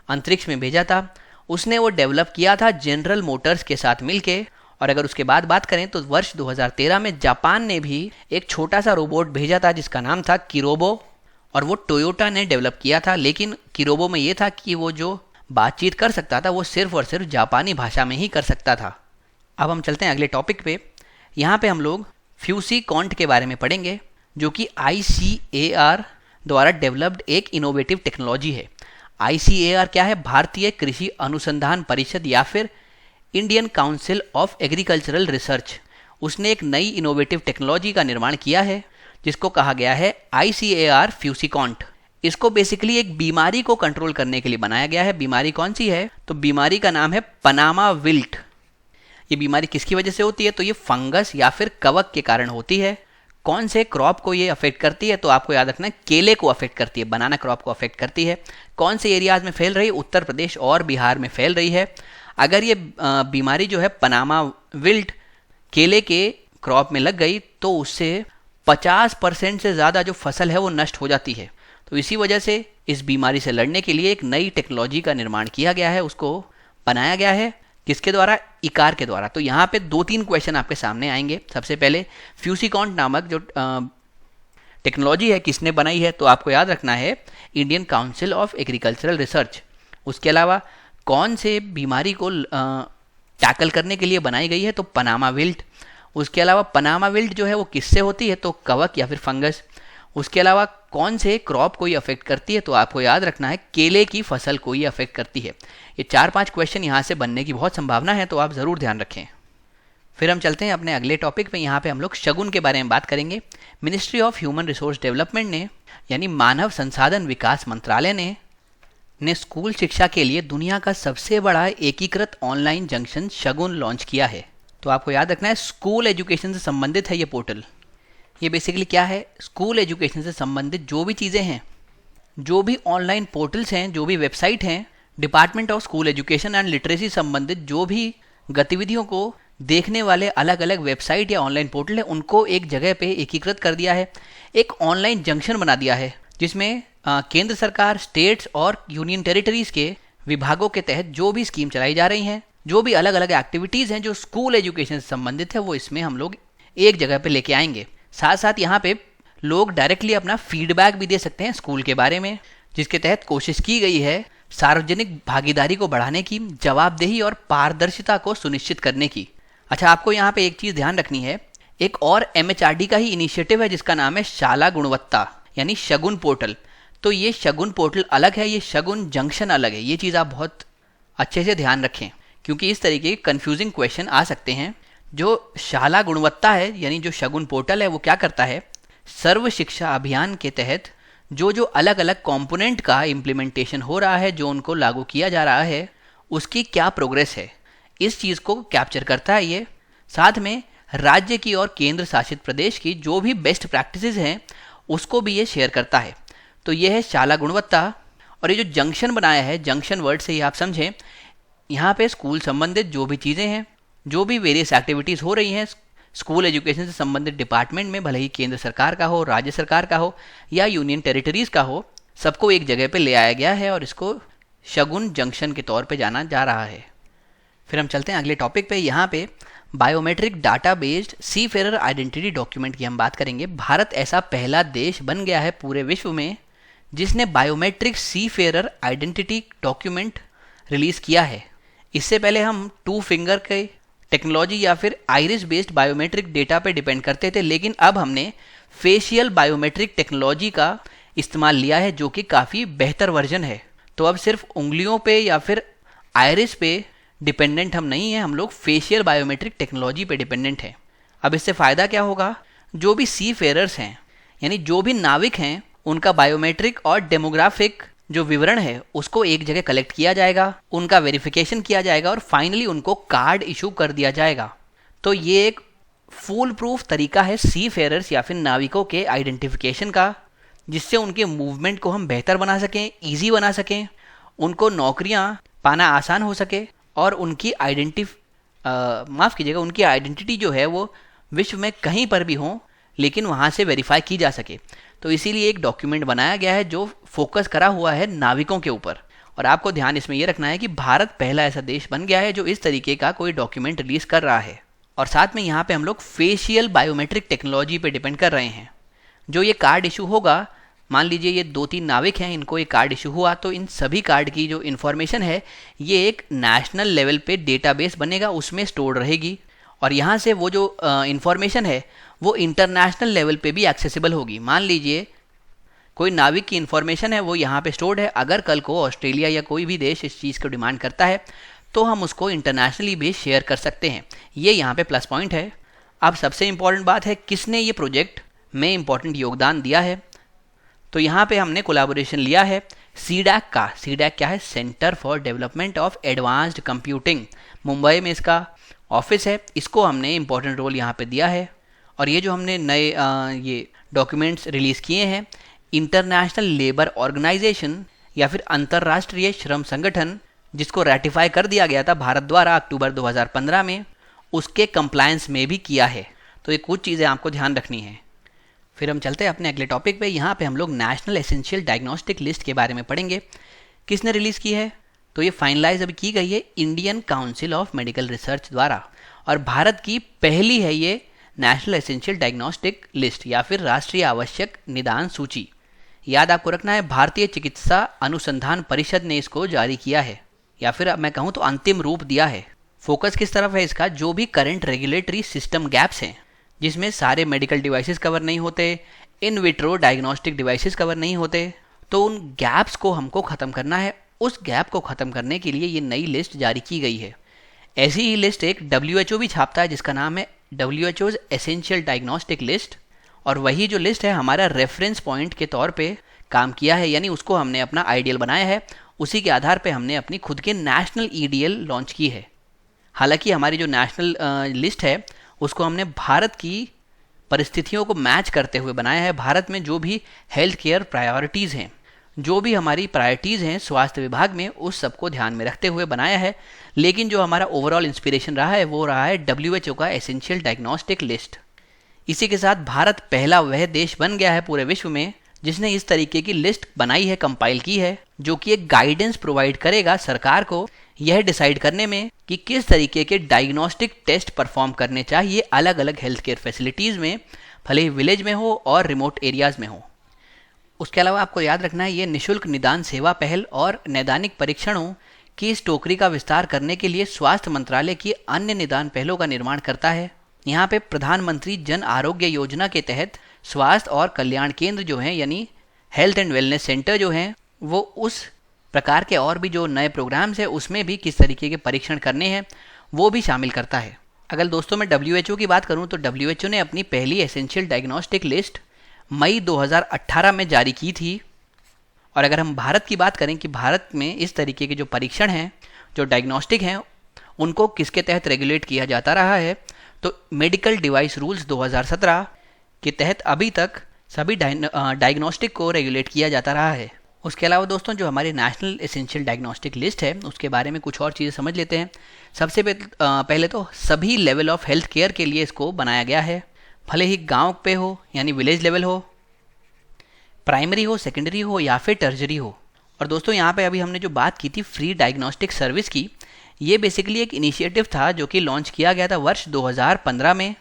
अंतरिक्ष में भेजा था। उसने वो डेवलप किया था जनरल मोटर्स के साथ मिलके। और अगर उसके बाद बात करें तो वर्ष 2013 में जापान ने भी एक छोटा सा रोबोट भेजा था जिसका नाम था किरोबो और वो टोयोटा ने डेवलप किया था। लेकिन किरोबो में ये था कि वो जो बातचीत कर सकता था वो सिर्फ और सिर्फ जापानी भाषा में ही कर सकता था। अब हम चलते हैं अगले टॉपिक पे। यहाँ पे हम लोग फ्यूसीकॉन्ट के बारे में पढ़ेंगे जो कि ICAR द्वारा डेवलप्ड एक इनोवेटिव टेक्नोलॉजी है। ICAR क्या है? भारतीय कृषि अनुसंधान परिषद या फिर Indian council of agricultural research. उसने एक नई इनोवेटिव टेक्नोलॉजी का निर्माण किया है जिसको कहा गया है ICAR फ्यूसीकॉन्ट। इसको बेसिकली एक बीमारी को कंट्रोल करने के लिए बनाया गया है। बीमारी कौन सी है? तो बीमारी का नाम है पनामा विल्ट। ये बीमारी किसकी वजह से होती है? तो ये फंगस या फिर कवक के कारण होती है। कौन से क्रॉप को ये अफेक्ट करती है? तो आपको याद रखना है केले को अफेक्ट करती है, बनाना क्रॉप को अफेक्ट करती है। कौन से एरियाज में फैल रही है? उत्तर प्रदेश और बिहार में फैल रही है। अगर ये बीमारी जो है पनामा विल्ट केले के क्रॉप में लग गई तो उससे 50% से ज़्यादा जो फसल है वो नष्ट हो जाती है। तो इसी वजह से इस बीमारी से लड़ने के लिए एक नई टेक्नोलॉजी का निर्माण किया गया है, उसको बनाया गया है। किसके द्वारा? इकार के द्वारा। तो यहाँ पे 2-3 क्वेश्चन आपके सामने आएंगे। सबसे पहले फ्यूसीकॉन्ट नामक जो टेक्नोलॉजी है किसने बनाई है? तो आपको याद रखना है Indian council of agricultural research. उसके अलावा कौन से बीमारी को टैकल करने के लिए बनाई गई है? तो पनामा विल्ट। उसके अलावा पनामा विल्ट जो है वो किससे होती है? तो कवक या फिर फंगस। उसके अलावा कौन से क्रॉप को ये अफेक्ट करती है? तो आपको याद रखना है केले की फसल को ये अफेक्ट करती है। ये 4-5 क्वेश्चन यहाँ से बनने की बहुत संभावना है, तो आप ज़रूर ध्यान रखें। फिर हम चलते हैं अपने अगले टॉपिक पे। यहाँ पे हम लोग शगुन के बारे में बात करेंगे। Ministry of human resource development ने यानी मानव संसाधन विकास मंत्रालय ने स्कूल शिक्षा के लिए दुनिया का सबसे बड़ा एकीकृत ऑनलाइन जंक्शन शगुन लॉन्च किया है। तो आपको याद रखना है स्कूल एजुकेशन से संबंधित है ये पोर्टल। ये बेसिकली क्या है? स्कूल एजुकेशन से संबंधित जो भी चीज़ें हैं, जो भी ऑनलाइन पोर्टल्स हैं, जो भी वेबसाइट हैं, department of school education and literacy संबंधित जो भी गतिविधियों को देखने वाले अलग अलग वेबसाइट या ऑनलाइन पोर्टल है उनको एक जगह पे एकीकृत कर दिया है। एक ऑनलाइन जंक्शन बना दिया है जिसमें केंद्र सरकार, स्टेट्स और यूनियन टेरिटरीज के विभागों के तहत जो भी स्कीम चलाई जा रही हैं, जो भी अलग अलग एक्टिविटीज़ हैं जो स्कूल एजुकेशन से संबंधित है, वो इसमें हम लोग एक जगह पे लेके आएंगे। साथ साथ यहाँ पे लोग डायरेक्टली अपना फीडबैक भी दे सकते हैं स्कूल के बारे में, जिसके तहत कोशिश की गई है सार्वजनिक भागीदारी को बढ़ाने की, जवाबदेही और पारदर्शिता को सुनिश्चित करने की। अच्छा, आपको यहाँ पे एक चीज़ ध्यान रखनी है, एक और MHRD का ही इनिशिएटिव है जिसका नाम है शाला गुणवत्ता यानी शगुन पोर्टल। तो ये शगुन पोर्टल अलग है, ये शगुन जंक्शन अलग है। ये चीज़ आप बहुत अच्छे से ध्यान रखें क्योंकि इस तरीके के कन्फ्यूजिंग क्वेश्चन आ सकते हैं। जो शाला गुणवत्ता है यानी जो शगुन पोर्टल है वो क्या करता है? सर्व शिक्षा अभियान के तहत जो अलग अलग कंपोनेंट का इम्प्लीमेंटेशन हो रहा है, जो उनको लागू किया जा रहा है, उसकी क्या प्रोग्रेस है, इस चीज़ को कैप्चर करता है ये। साथ में राज्य की और केंद्र शासित प्रदेश की जो भी बेस्ट प्रैक्टिसेस हैं उसको भी ये शेयर करता है। तो ये है शाला गुणवत्ता। और ये जो जंक्शन बनाया है, जंक्शन वर्ड से ही आप समझें, यहाँ पे स्कूल संबंधित जो भी चीज़ें हैं, जो भी वेरियस एक्टिविटीज़ हो रही हैं स्कूल एजुकेशन से संबंधित डिपार्टमेंट में, भले ही केंद्र सरकार का हो, राज्य सरकार का हो या यूनियन टेरिटरीज़ का हो, सबको एक जगह पे ले आया गया है और इसको शगुन जंक्शन के तौर पे जाना जा रहा है। फिर हम चलते हैं अगले टॉपिक पे। यहाँ पे biometric data based seafarer identity document की हम बात करेंगे। भारत ऐसा पहला देश बन गया है पूरे विश्व में जिसने biometric seafarer identity document release किया है। इससे पहले हम 2 फिंगर के टेक्नोलॉजी या फिर आइरिस बेस्ड बायोमेट्रिक डेटा पे डिपेंड करते थे, लेकिन अब हमने फेशियल बायोमेट्रिक टेक्नोलॉजी का इस्तेमाल लिया है, जो कि काफ़ी बेहतर वर्जन है। तो अब सिर्फ उंगलियों पे या फिर आइरिस पे डिपेंडेंट हम नहीं हैं, हम लोग फेशियल बायोमेट्रिक टेक्नोलॉजी पे डिपेंडेंट हैं। अब इससे फ़ायदा क्या होगा? जो भी सी फेरर्स हैं, यानी जो भी नाविक हैं, उनका बायोमेट्रिक और डेमोग्राफिक जो विवरण है उसको एक जगह कलेक्ट किया जाएगा, उनका वेरिफिकेशन किया जाएगा और फाइनली उनको कार्ड इशू कर दिया जाएगा। तो ये एक फुल प्रूफ तरीका है सी फेरर्स या फिर नाविकों के आइडेंटिफिकेशन का, जिससे उनके मूवमेंट को हम बेहतर बना सकें, ईजी बना सकें, उनको नौकरियां पाना आसान हो सके और उनकी उनकी आइडेंटिटी जो है वो विश्व में कहीं पर भी हो, लेकिन वहाँ से वेरीफाई की जा सके। तो इसीलिए एक डॉक्यूमेंट बनाया गया है जो फोकस करा हुआ है नाविकों के ऊपर। और आपको ध्यान इसमें यह रखना है कि भारत पहला ऐसा देश बन गया है जो इस तरीके का कोई डॉक्यूमेंट रिलीज कर रहा है। और साथ में यहाँ पे हम लोग फेशियल बायोमेट्रिक टेक्नोलॉजी पे डिपेंड कर रहे हैं। जो ये कार्ड इशू होगा, मान लीजिए ये 2-3 नाविक हैं, इनको ये कार्ड इशू हुआ, तो इन सभी कार्ड की जो इन्फॉर्मेशन है ये एक नेशनल लेवल पे डेटाबेस बनेगा, उसमें स्टोर रहेगी। और यहाँ से वो जो इन्फॉर्मेशन है वो इंटरनेशनल लेवल पे भी एक्सेसिबल होगी। मान लीजिए कोई नाविक की इन्फॉर्मेशन है वो यहाँ पे स्टोर्ड है, अगर कल को ऑस्ट्रेलिया या कोई भी देश इस चीज़ को डिमांड करता है तो हम उसको इंटरनेशनली भी शेयर कर सकते हैं। ये यहाँ पे प्लस पॉइंट है। अब सबसे इम्पॉर्टेंट बात है किसने ये प्रोजेक्ट में इम्पॉर्टेंट योगदान दिया है। तो यहाँ पे हमने कोलैबोरेशन लिया है सीडैक का। सीडैक क्या है? Centre for development of advanced computing, Mumbai में इसका ऑफिस है। इसको हमने इम्पॉर्टेंट रोल यहाँ पे दिया है। और ये जो हमने नए ये डॉक्यूमेंट्स रिलीज़ किए हैं, इंटरनेशनल लेबर ऑर्गेनाइजेशन या फिर अंतर्राष्ट्रीय श्रम संगठन, जिसको रेटिफाई कर दिया गया था भारत द्वारा अक्टूबर 2015 में, उसके कंप्लायंस में भी किया है। तो ये कुछ चीज़ें आपको ध्यान रखनी है। फिर हम चलते हैं अपने अगले टॉपिक पे। यहाँ पे हम लोग नेशनल एसेंशियल डायग्नोस्टिक लिस्ट के बारे में पढ़ेंगे। किसने रिलीज़ की है? तो ये फाइनलाइज अभी की गई है Indian council of medical research द्वारा, और भारत की पहली है ये नेशनल एसेंशियल डायग्नोस्टिक लिस्ट या फिर राष्ट्रीय आवश्यक निदान सूची। याद आपको रखना है, भारतीय चिकित्सा अनुसंधान परिषद ने इसको जारी किया है, या फिर अब मैं कहूँ तो अंतिम रूप दिया है। फोकस किस तरफ है इसका? जो भी करंट रेगुलेटरी सिस्टम गैप्स हैं, जिसमें सारे मेडिकल डिवाइसेस कवर नहीं होते, in vitro diagnostic devices cover नहीं होते, तो उन गैप्स को हमको ख़त्म करना है। उस गैप को ख़त्म करने के लिए ये नई लिस्ट जारी की गई है। ऐसी ही लिस्ट एक WHO भी छापता है, जिसका नाम है WHO's एसेंशियल डायग्नोस्टिक लिस्ट, और वही जो लिस्ट है हमारा रेफरेंस पॉइंट के तौर पे काम किया है, यानी उसको हमने अपना आइडियल बनाया है। उसी के आधार पे हमने अपनी खुद के नेशनल EDL लॉन्च की है। हालांकि हमारी जो नेशनल लिस्ट है उसको हमने भारत की परिस्थितियों को मैच करते हुए बनाया है। भारत में जो भी हेल्थ केयर प्रायोरिटीज़ हैं, जो भी हमारी प्रायोरिटीज़ हैं स्वास्थ्य विभाग में, उस सबको ध्यान में रखते हुए बनाया है। लेकिन जो हमारा ओवरऑल इंस्पिरेशन रहा है वो रहा है WHO का एसेंशियल डायग्नोस्टिक लिस्ट। इसी के साथ भारत पहला वह देश बन गया है पूरे विश्व में जिसने इस तरीके की लिस्ट बनाई है, कंपाइल की है, जो कि एक गाइडेंस प्रोवाइड करेगा सरकार को यह डिसाइड करने में कि किस तरीके के डायग्नोस्टिक टेस्ट परफॉर्म करने चाहिए अलग अलग हेल्थ केयर फैसिलिटीज़ में, भले ही विलेज में हो और रिमोट एरियाज़ में हो। उसके अलावा आपको याद रखना है ये निःशुल्क निदान सेवा पहल और नैदानिक परीक्षणों की इस टोकरी का विस्तार करने के लिए स्वास्थ्य मंत्रालय की अन्य निदान पहलों का निर्माण करता है। यहाँ पे प्रधानमंत्री जन आरोग्य योजना के तहत स्वास्थ्य और कल्याण केंद्र जो हैं, यानी हेल्थ एंड वेलनेस सेंटर जो हैं, वो उस प्रकार के और भी जो नए प्रोग्राम्स हैं उसमें भी किस तरीके के परीक्षण करने हैं वो भी शामिल करता है। अगर दोस्तों मैं WHO की बात करूँ तो WHO ने अपनी पहली एसेंशियल डायग्नोस्टिक लिस्ट मई 2018 में जारी की थी। और अगर हम भारत की बात करें कि भारत में इस तरीके के जो परीक्षण हैं, जो डायग्नोस्टिक हैं, उनको किसके तहत रेगुलेट किया जाता रहा है, तो मेडिकल डिवाइस रूल्स 2017 के तहत अभी तक सभी डायग्नोस्टिक को रेगुलेट किया जाता रहा है। उसके अलावा दोस्तों जो हमारी नेशनल एसेंशियल डायग्नोस्टिक लिस्ट है उसके बारे में कुछ और चीज़ें समझ लेते हैं। सबसे पहले तो सभी लेवल ऑफ हेल्थ केयर के लिए इसको बनाया गया है, भले ही गांव पे हो यानी विलेज लेवल हो, प्राइमरी हो, सेकेंडरी हो या फिर टर्जरी हो। और दोस्तों यहाँ पे अभी हमने जो बात की थी फ्री डायग्नोस्टिक सर्विस की, ये बेसिकली एक इनिशिएटिव था जो कि लॉन्च किया गया था वर्ष 2015 में।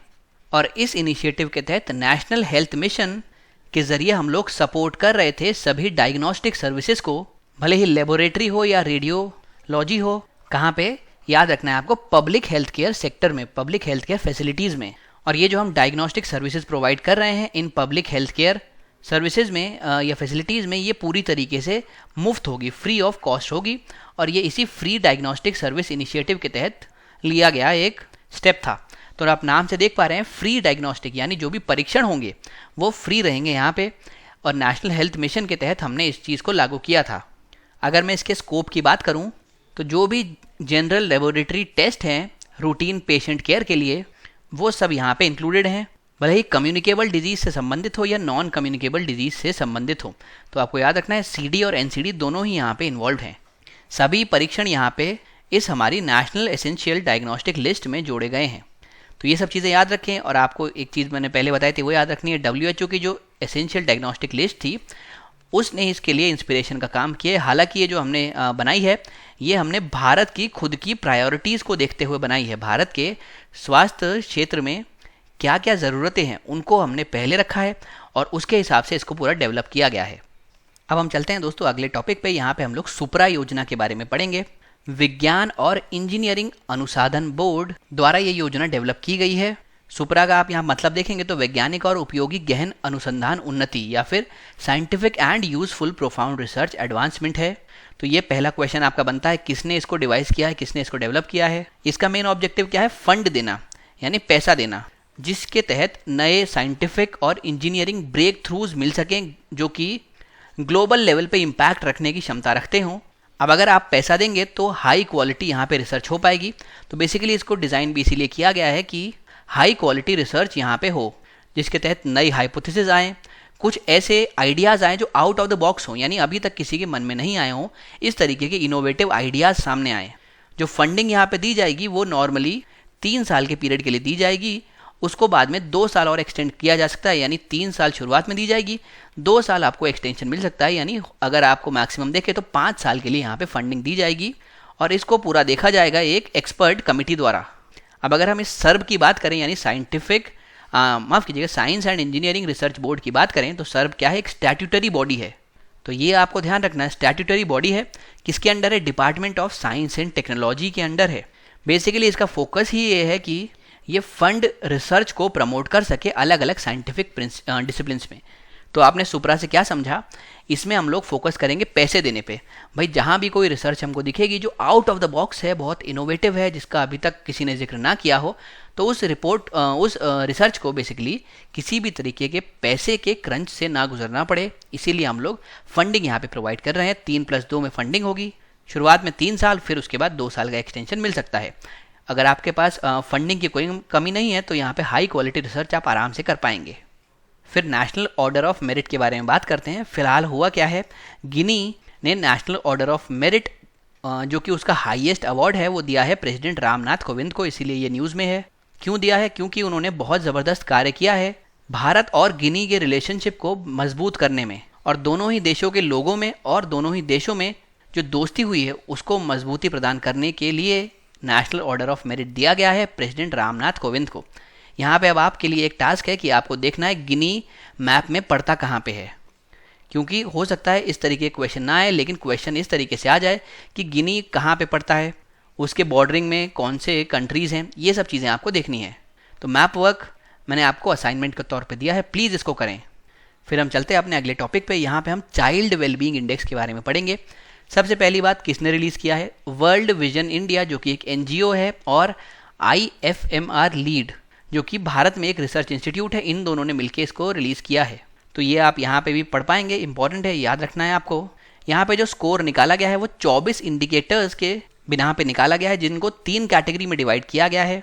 और इस इनिशिएटिव के तहत नेशनल हेल्थ मिशन के ज़रिए हम लोग सपोर्ट कर रहे थे सभी डायग्नोस्टिक सर्विसेज को, भले ही लेबोरेटरी हो या रेडियोलॉजी हो। कहाँ पे? याद रखना है आपको, पब्लिक हेल्थ केयर सेक्टर में, पब्लिक हेल्थ केयर फैसिलिटीज़ में। और ये जो हम डायग्नोस्टिक सर्विसेज प्रोवाइड कर रहे हैं in public health care services में या फैसिलिटीज़ में, ये पूरी तरीके से मुफ्त होगी, फ्री ऑफ कॉस्ट होगी। और ये इसी फ्री डायग्नोस्टिक सर्विस इनिशिएटिव के तहत लिया गया एक स्टेप था। तो आप नाम से देख पा रहे हैं, फ्री डायग्नोस्टिक, यानी जो भी परीक्षण होंगे वो फ्री रहेंगे यहाँ पे। और नेशनल हेल्थ मिशन के तहत हमने इस चीज़ को लागू किया था। अगर मैं इसके स्कोप की बात करूँ तो जो भी जनरल लेबोरेटरी टेस्ट हैं रूटीन पेशेंट केयर के लिए, वो सब यहाँ पे इंक्लूडेड हैं, भले ही कम्युनिकेबल डिजीज़ से संबंधित हो या नॉन कम्युनिकेबल डिजीज़ से संबंधित हो। तो आपको याद रखना है, सीडी और एनसीडी दोनों ही यहाँ पे इन्वॉल्व हैं। सभी परीक्षण यहाँ पे इस हमारी नेशनल एसेंशियल डायग्नोस्टिक लिस्ट में जोड़े गए हैं। तो ये सब चीज़ें याद रखें। और आपको एक चीज़ मैंने पहले बताई थी वो याद रखनी है, WHO की जो एसेंशियल डायग्नोस्टिक लिस्ट थी उसने इसके लिए इंस्पिरेशन का काम किया है। हालांकि ये जो हमने बनाई है, ये हमने भारत की खुद की प्रायोरिटीज़ को देखते हुए बनाई है। भारत के स्वास्थ्य क्षेत्र में क्या क्या ज़रूरतें हैं उनको हमने पहले रखा है और उसके हिसाब से इसको पूरा डेवलप किया गया है। अब हम चलते हैं दोस्तों अगले टॉपिक पे। यहाँ पे हम लोग सुप्रा योजना के बारे में पढ़ेंगे। विज्ञान और इंजीनियरिंग अनुसंधान बोर्ड द्वारा ये योजना डेवलप की गई है। सुप्रा का आप यहाँ मतलब देखेंगे तो वैज्ञानिक और उपयोगी गहन अनुसंधान उन्नति या फिर scientific and useful profound research advancement है। तो ये पहला क्वेश्चन आपका बनता है, किसने इसको डिवाइस किया है, किसने इसको डेवलप किया है। इसका मेन ऑब्जेक्टिव क्या है? फंड देना, यानी पैसा देना, जिसके तहत नए साइंटिफिक और इंजीनियरिंग ब्रेक थ्रूज मिल सकें जो कि ग्लोबल लेवल पे इम्पैक्ट रखने की क्षमता रखते हों। अब अगर आप पैसा देंगे तो हाई क्वालिटी यहाँ पे रिसर्च हो पाएगी। तो बेसिकली इसको डिज़ाइन भी इसीलिए किया गया है कि हाई क्वालिटी रिसर्च यहाँ पे हो, जिसके तहत नई हाइपोथेसिस आएँ, कुछ ऐसे आइडियाज़ आएँ जो आउट ऑफ द बॉक्स हों, यानी अभी तक किसी के मन में नहीं आए हों। इस तरीके के इनोवेटिव आइडियाज़ सामने आएँ। जो फंडिंग यहाँ पे दी जाएगी वो नॉर्मली 3 साल के पीरियड के लिए दी जाएगी, उसको बाद में 2 साल और एक्सटेंड किया जा सकता है। यानी 3 साल शुरुआत में दी जाएगी, 2 साल आपको एक्सटेंशन मिल सकता है। यानी अगर आपको मैक्सिमम देखें तो 5 साल के लिए यहाँ पे फंडिंग दी जाएगी और इसको पूरा देखा जाएगा एक एक्सपर्ट कमिटी द्वारा। अब अगर हम इस सर्ब की बात करें, यानी माफ़ कीजिएगा, science and engineering research board की बात करें, तो सर्ब क्या है? एक स्टैट्यूटरी बॉडी है। तो ये आपको ध्यान रखना है, स्टैट्यूटरी बॉडी है। किसके अंडर है? Department of science and technology के अंडर है। बेसिकली इसका फोकस ही ये है कि ये फंड रिसर्च को प्रमोट कर सके अलग अलग साइंटिफिक डिसिप्लिन्स में। तो आपने सुप्रा से क्या समझा? इसमें हम लोग फोकस करेंगे पैसे देने पे। भाई जहाँ भी कोई रिसर्च हमको दिखेगी जो आउट ऑफ द बॉक्स है, बहुत इनोवेटिव है, जिसका अभी तक किसी ने जिक्र ना किया हो, तो उस रिसर्च को बेसिकली किसी भी तरीके के पैसे के क्रंच से ना गुजरना पड़े, इसीलिए हम लोग फंडिंग यहाँ पे प्रोवाइड कर रहे हैं। 3+2 में फंडिंग होगी, शुरुआत में 3 साल, फिर उसके बाद 2 साल का एक्सटेंशन मिल सकता है। अगर आपके पास फंडिंग की कोई कमी नहीं है तो यहाँ पे हाई क्वालिटी रिसर्च आप आराम से कर पाएंगे। फिर नेशनल ऑर्डर ऑफ मेरिट के बारे में बात करते हैं। फिलहाल हुआ क्या है, गिनी ने नेशनल ऑर्डर ऑफ मेरिट जो कि उसका हाईएस्ट अवार्ड है वो दिया है प्रेसिडेंट रामनाथ कोविंद को, इसीलिए ये न्यूज़ में है। क्यों दिया है? क्योंकि उन्होंने बहुत ज़बरदस्त कार्य किया है भारत और गिनी के रिलेशनशिप को मजबूत करने में, और दोनों ही देशों के लोगों में और दोनों ही देशों में जो दोस्ती हुई है उसको मजबूती प्रदान करने के लिए नेशनल ऑर्डर ऑफ मेरिट दिया गया है प्रेसिडेंट रामनाथ कोविंद को। यहाँ पे अब आपके लिए एक टास्क है कि आपको देखना है गिनी मैप में पड़ता कहाँ पे है, क्योंकि हो सकता है इस तरीके के क्वेश्चन ना आए, लेकिन क्वेश्चन इस तरीके से आ जाए कि गिनी कहाँ पे पड़ता है, उसके बॉर्डरिंग में कौन से कंट्रीज़ हैं, ये सब चीज़ें आपको देखनी है। तो मैप वर्क मैंने आपको असाइनमेंट के तौर पे दिया है, प्लीज़ इसको करें। फिर हम चलते हैं अपने अगले टॉपिक पे। यहाँ पे हम चाइल्ड वेलबींग इंडेक्स के बारे में पढ़ेंगे। सबसे पहली बात, किसने रिलीज़ किया है? वर्ल्ड विजन इंडिया जो कि एक NGO है, और IFMR लीड जो कि भारत में एक रिसर्च इंस्टीट्यूट है, इन दोनों ने मिलकर इसको रिलीज़ किया है। तो ये आप यहाँ पे भी पढ़ पाएंगे, इंपॉर्टेंट है, याद रखना है आपको। यहाँ पे जो स्कोर निकाला गया है वो 24 इंडिकेटर्स के बिना पे निकाला गया है, जिनको 3 कैटेगरी में डिवाइड किया गया है।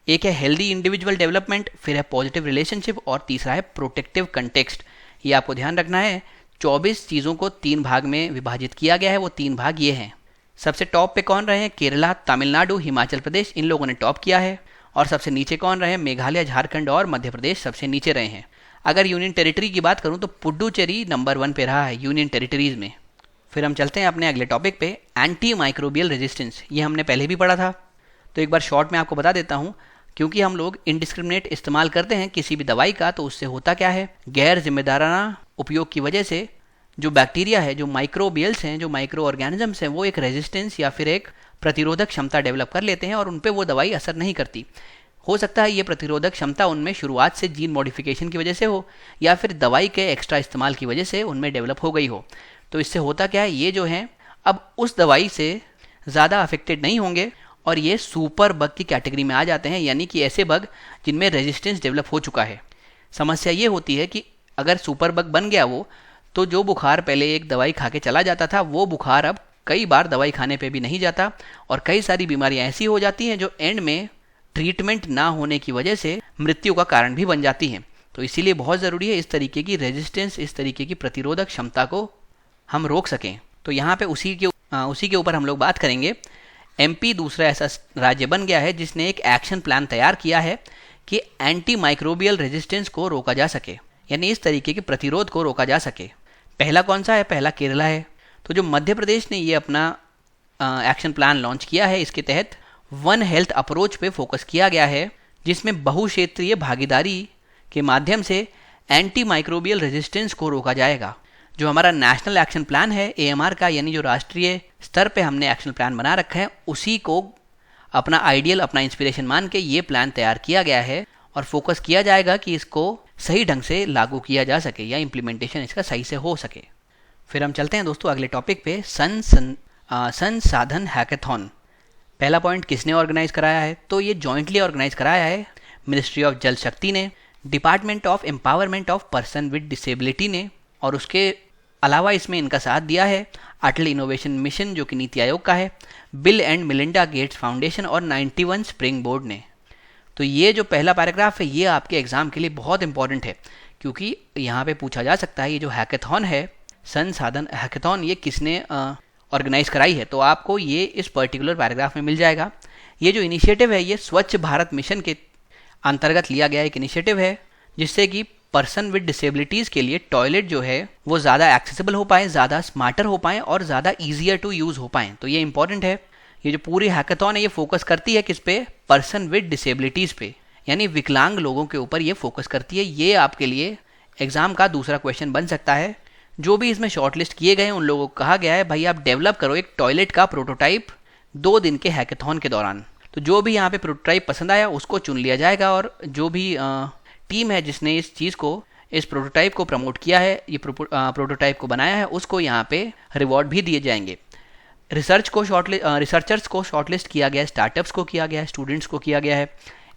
एक है हेल्दी इंडिविजुअल डेवलपमेंट, फिर है पॉजिटिव रिलेशनशिप, और तीसरा है प्रोटेक्टिव कंटेक्स्ट। ये आपको ध्यान रखना है। 24 चीज़ों को 3 भाग में विभाजित किया गया है, वो 3 भाग ये हैं। सबसे टॉप पे कौन रहे हैं? केरला, तमिलनाडु, हिमाचल प्रदेश, इन लोगों ने टॉप किया है। और सबसे नीचे कौन रहे? मेघालय, झारखंड और मध्य प्रदेश सबसे नीचे रहे हैं। अगर यूनियन टेरिटरी की बात करूं तो पुडुचेरी नंबर 1 पे रहा है यूनियन टेरिटरीज़ में। फिर हम चलते हैं अपने अगले टॉपिक पे, एंटी माइक्रोबियल रेजिस्टेंस। ये हमने पहले भी पढ़ा था, तो एक बार शॉर्ट में आपको बता देता हूँ क्योंकि हम लोग इनडिस्क्रिमिनेट इस्तेमाल करते हैं किसी भी दवाई का, तो उससे होता क्या है, गैर जिम्मेदाराना उपयोग की वजह से जो बैक्टीरिया है, जो माइक्रोबियल्स हैं, जो माइक्रो ऑर्गेनिजम्स हैं, वो एक रेजिस्टेंस या फिर एक प्रतिरोधक क्षमता डेवलप कर लेते हैं और उन पे वो दवाई असर नहीं करती। हो सकता है ये प्रतिरोधक क्षमता उनमें शुरुआत से जीन मॉडिफिकेशन की वजह से हो या फिर दवाई के एक्स्ट्रा इस्तेमाल की वजह से उनमें डेवलप हो गई हो। तो इससे होता क्या है, ये जो है अब उस दवाई से ज़्यादा अफेक्टेड नहीं होंगे और ये सुपर बग की कैटेगरी में आ जाते हैं, यानी कि ऐसे बग जिनमें रेजिस्टेंस डेवलप हो चुका है। समस्या ये होती है कि अगर सुपर बग बन गया वो, तो जो बुखार पहले एक दवाई खा के चला जाता था, वो बुखार अब कई बार दवाई खाने पे भी नहीं जाता और कई सारी बीमारियां ऐसी हो जाती हैं जो एंड में ट्रीटमेंट ना होने की वजह से मृत्यु का कारण भी बन जाती हैं। तो इसीलिए बहुत ज़रूरी है इस तरीके की रेजिस्टेंस, इस तरीके की प्रतिरोधक क्षमता को हम रोक सकें। तो यहाँ पे उसी के ऊपर हम लोग बात करेंगे। एमपी दूसरा ऐसा राज्य बन गया है जिसने एक एक्शन प्लान तैयार किया है कि एंटी माइक्रोबियल रेजिस्टेंस को रोका जा सके, यानी इस तरीके के प्रतिरोध को रोका जा सके। पहला कौन सा है? पहला केरला है। तो जो मध्य प्रदेश ने ये अपना एक्शन प्लान लॉन्च किया है, इसके तहत वन हेल्थ अप्रोच पे फोकस किया गया है, जिसमें बहुक्षेत्रीय भागीदारी के माध्यम से एंटी माइक्रोबियल रेजिस्टेंस को रोका जाएगा। जो हमारा नेशनल एक्शन प्लान है एएमआर का, यानी जो राष्ट्रीय स्तर पे हमने एक्शन प्लान बना रखा है, उसी को अपना आइडियल, अपना इंस्पिरेशन मान के ये प्लान तैयार किया गया है और फोकस किया जाएगा कि इसको सही ढंग से लागू किया जा सके या इम्प्लीमेंटेशन इसका सही से हो सके। फिर हम चलते हैं दोस्तों अगले टॉपिक पे, संसाधन हैकेथॉन। पहला पॉइंट किसने ऑर्गेनाइज कराया है? तो ये जॉइंटली ऑर्गेनाइज कराया है मिनिस्ट्री ऑफ जल शक्ति ने, department of empowerment of person with disability ने, और उसके अलावा इसमें इनका साथ दिया है अटल इनोवेशन मिशन जो कि नीति आयोग का है, bill and Melinda Gates foundation और 91 स्प्रिंग बोर्ड ने। तो ये जो पहला पैराग्राफ है ये आपके एग्जाम के लिए बहुत इंपॉर्टेंट है, क्योंकि यहाँ पे पूछा जा सकता है ये जो हैकेथॉन है, संसाधन हैकेथॉन, ये किसने ऑर्गेनाइज कराई है। तो आपको ये इस पर्टिकुलर पैराग्राफ में मिल जाएगा। ये जो इनिशिएटिव है ये स्वच्छ भारत मिशन के अंतर्गत लिया गया एक इनिशिएटिव है, जिससे कि पर्सन विद डिसेबिलिटीज़ के लिए टॉयलेट जो है वो ज़्यादा एक्सेसिबल हो पाए, ज़्यादा स्मार्टर हो पाएँ और ज़्यादा ईजियर टू यूज़ हो पाएँ। तो ये इंपॉर्टेंट है। ये जो पूरी हैकेथॉन है ये फोकस करती है किस पे? पर्सन विद डिसेबिलिटीज़ पे, यानी विकलांग लोगों के ऊपर ये फोकस करती है। ये आपके लिए एग्जाम का दूसरा क्वेश्चन बन सकता है। जो भी इसमें शॉर्टलिस्ट किए गए हैं उन लोगों को कहा गया है भाई आप डेवलप करो एक टॉयलेट का प्रोटोटाइप 2 दिन के हैकेथॉन के दौरान। तो जो भी यहाँ पे प्रोटोटाइप पसंद आया उसको चुन लिया जाएगा और जो भी टीम है जिसने इस चीज़ को, इस प्रोटोटाइप को प्रमोट किया है, ये प्रोटोटाइप को बनाया है, उसको यहाँ पे रिवॉर्ड भी दिए जाएंगे। रिसर्चर्स को शॉर्टलिस्ट किया गया है, स्टार्टअप्स को किया गया है, स्टूडेंट्स को किया गया है,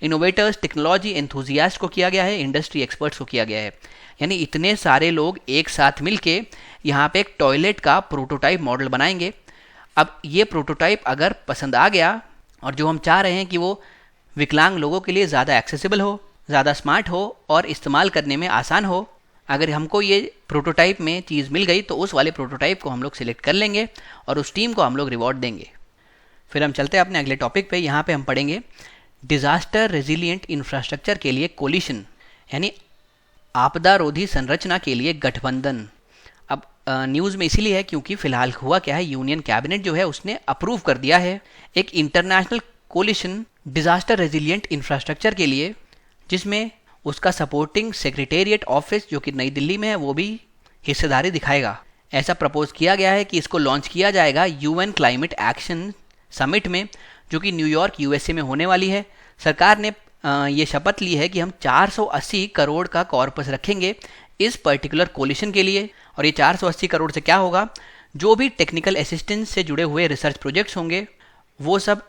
इनोवेटर्स, टेक्नोलॉजी एंथुजियास्ट को किया गया है, इंडस्ट्री एक्सपर्ट्स को किया गया है। यानी इतने सारे लोग एक साथ मिलके यहाँ पे एक टॉयलेट का प्रोटोटाइप मॉडल बनाएंगे। अब ये प्रोटोटाइप अगर पसंद आ गया और जो हम चाह रहे हैं कि वो विकलांग लोगों के लिए ज़्यादा एक्सेसिबल हो, ज़्यादा स्मार्ट हो और इस्तेमाल करने में आसान हो, अगर हमको ये प्रोटोटाइप में चीज़ मिल गई तो उस वाले प्रोटोटाइप को हम लोग सिलेक्ट कर लेंगे और उस टीम को हम लोग रिवॉर्ड देंगे। फिर हम चलते हैं अपने अगले टॉपिक पे। यहाँ पे हम पढ़ेंगे डिज़ास्टर रेजिलिएंट इंफ्रास्ट्रक्चर के लिए कोलिशन, यानी आपदा रोधी संरचना के लिए गठबंधन। अब न्यूज़ में इसीलिए है क्योंकि फिलहाल हुआ क्या है, यूनियन कैबिनेट जो है उसने अप्रूव कर दिया है एक international coalition disaster resilient infrastructure के लिए, जिसमें उसका सपोर्टिंग सेक्रेटेरिएट ऑफिस जो कि नई दिल्ली में है वो भी हिस्सेदारी दिखाएगा। ऐसा प्रपोज किया गया है कि इसको लॉन्च किया जाएगा यूएन क्लाइमेट एक्शन समिट में, जो कि न्यूयॉर्क यूएसए में होने वाली है। सरकार ने ये शपथ ली है कि हम 480 करोड़ का कॉर्पस रखेंगे इस पर्टिकुलर कोलिशन के लिए। और ये 480 करोड़ से क्या होगा, जो भी टेक्निकल असिस्टेंस से जुड़े हुए रिसर्च प्रोजेक्ट्स होंगे वो सब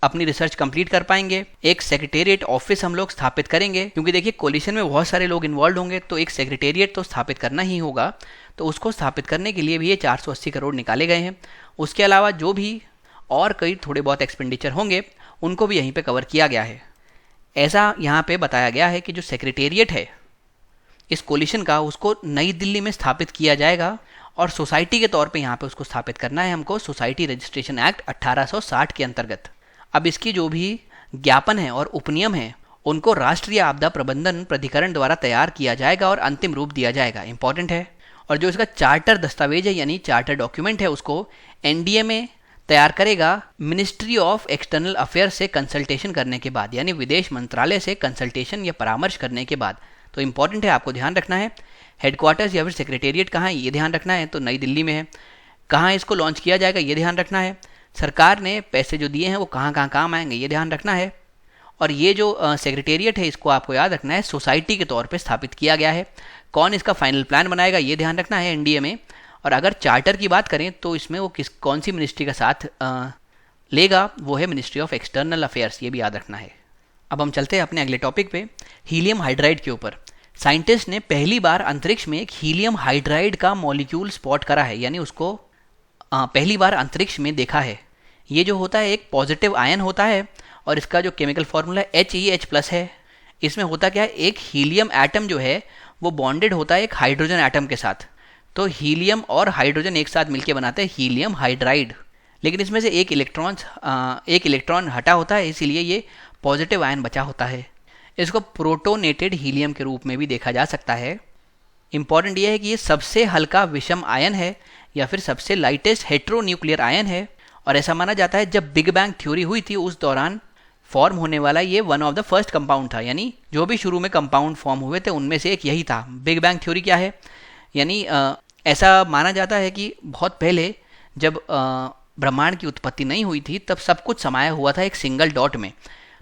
अपनी रिसर्च कंप्लीट कर पाएंगे। एक सेक्रेटेरिएट ऑफिस हम लोग स्थापित करेंगे, क्योंकि देखिए कोलिशन में बहुत सारे लोग इन्वॉल्व होंगे तो एक सेक्रेटेरिएट तो स्थापित करना ही होगा। तो उसको स्थापित करने के लिए भी ये 480 करोड़ निकाले गए हैं। उसके अलावा जो भी और कई थोड़े बहुत एक्सपेंडिचर होंगे उनको भी यहीं पे कवर किया गया है। ऐसा यहाँ पे बताया गया है कि जो सेक्रेटेरिएट है इस कोलिशन का, उसको नई दिल्ली में स्थापित किया जाएगा और सोसाइटी के तौर पे यहाँ पे उसको स्थापित करना है हमको, सोसाइटी रजिस्ट्रेशन एक्ट 1860 के अंतर्गत। अब इसकी जो भी ज्ञापन है और उपनियम है उनको राष्ट्रीय आपदा प्रबंधन प्राधिकरण द्वारा तैयार किया जाएगा और अंतिम रूप दिया जाएगा। इंपॉर्टेंट है। और जो इसका चार्टर दस्तावेज है यानी चार्टर डॉक्यूमेंट है उसको एनडीए में तैयार करेगा मिनिस्ट्री ऑफ एक्सटर्नल अफेयर्स से कंसल्टेशन करने के बाद, यानी विदेश मंत्रालय से कंसल्टेशन या परामर्श करने के बाद। तो इंपॉर्टेंट है, आपको ध्यान रखना है। हेडक्वार्टर्स या फिर सेक्रेटेरिएट कहाँ है ये ध्यान रखना है, तो नई दिल्ली में है। कहाँ इसको लॉन्च किया जाएगा ये ध्यान रखना है। सरकार ने पैसे जो दिए हैं वो कहाँ कहाँ काम आएंगे ये ध्यान रखना है। और ये जो सेक्रेटेरिएट है इसको आपको याद रखना है सोसाइटी के तौर पे स्थापित किया गया है। कौन इसका फाइनल प्लान बनाएगा ये ध्यान रखना है एनडीए में। और अगर चार्टर की बात करें तो इसमें वो कौन सी मिनिस्ट्री का साथ लेगा, वो है मिनिस्ट्री ऑफ एक्सटर्नल अफेयर्स, ये भी याद रखना है। अब हम चलते हैं अपने अगले टॉपिक पे, हीलियम हाइड्राइड के ऊपर। साइंटिस्ट ने पहली बार अंतरिक्ष में एक हीलियम हाइड्राइड का मॉलिक्यूल स्पॉट करा है, यानी उसको पहली बार अंतरिक्ष में देखा है। ये जो होता है एक पॉजिटिव आयन होता है और इसका जो केमिकल फॉर्मूला HEH+ है। इसमें होता क्या है, एक हीलियम एटम जो है वो बॉन्डेड होता है एक हाइड्रोजन एटम के साथ। तो हीलियम और हाइड्रोजन एक साथ मिलकर बनाते हैं हीलियम हाइड्राइड। लेकिन इसमें से एक इलेक्ट्रॉन हटा होता है, इसीलिए ये पॉजिटिव आयन बचा होता है। इसको प्रोटोनेटेड हीलियम के रूप में भी देखा जा सकता है। इंपॉर्टेंट ये है कि ये सबसे हल्का विषम आयन है या फिर सबसे लाइटेस्ट हेट्रोन्यूक्लियर आयन है। और ऐसा माना जाता है जब बिग बैंग थ्योरी हुई थी उस दौरान फॉर्म होने वाला ये one of the first compound था, यानी जो भी शुरू में कंपाउंड फॉर्म हुए थे उनमें से एक यही था। बिग बैंग थ्योरी क्या है, यानी ऐसा माना जाता है कि बहुत पहले जब ब्रह्मांड की उत्पत्ति नहीं हुई थी तब सब कुछ समाया हुआ था एक सिंगल डॉट में।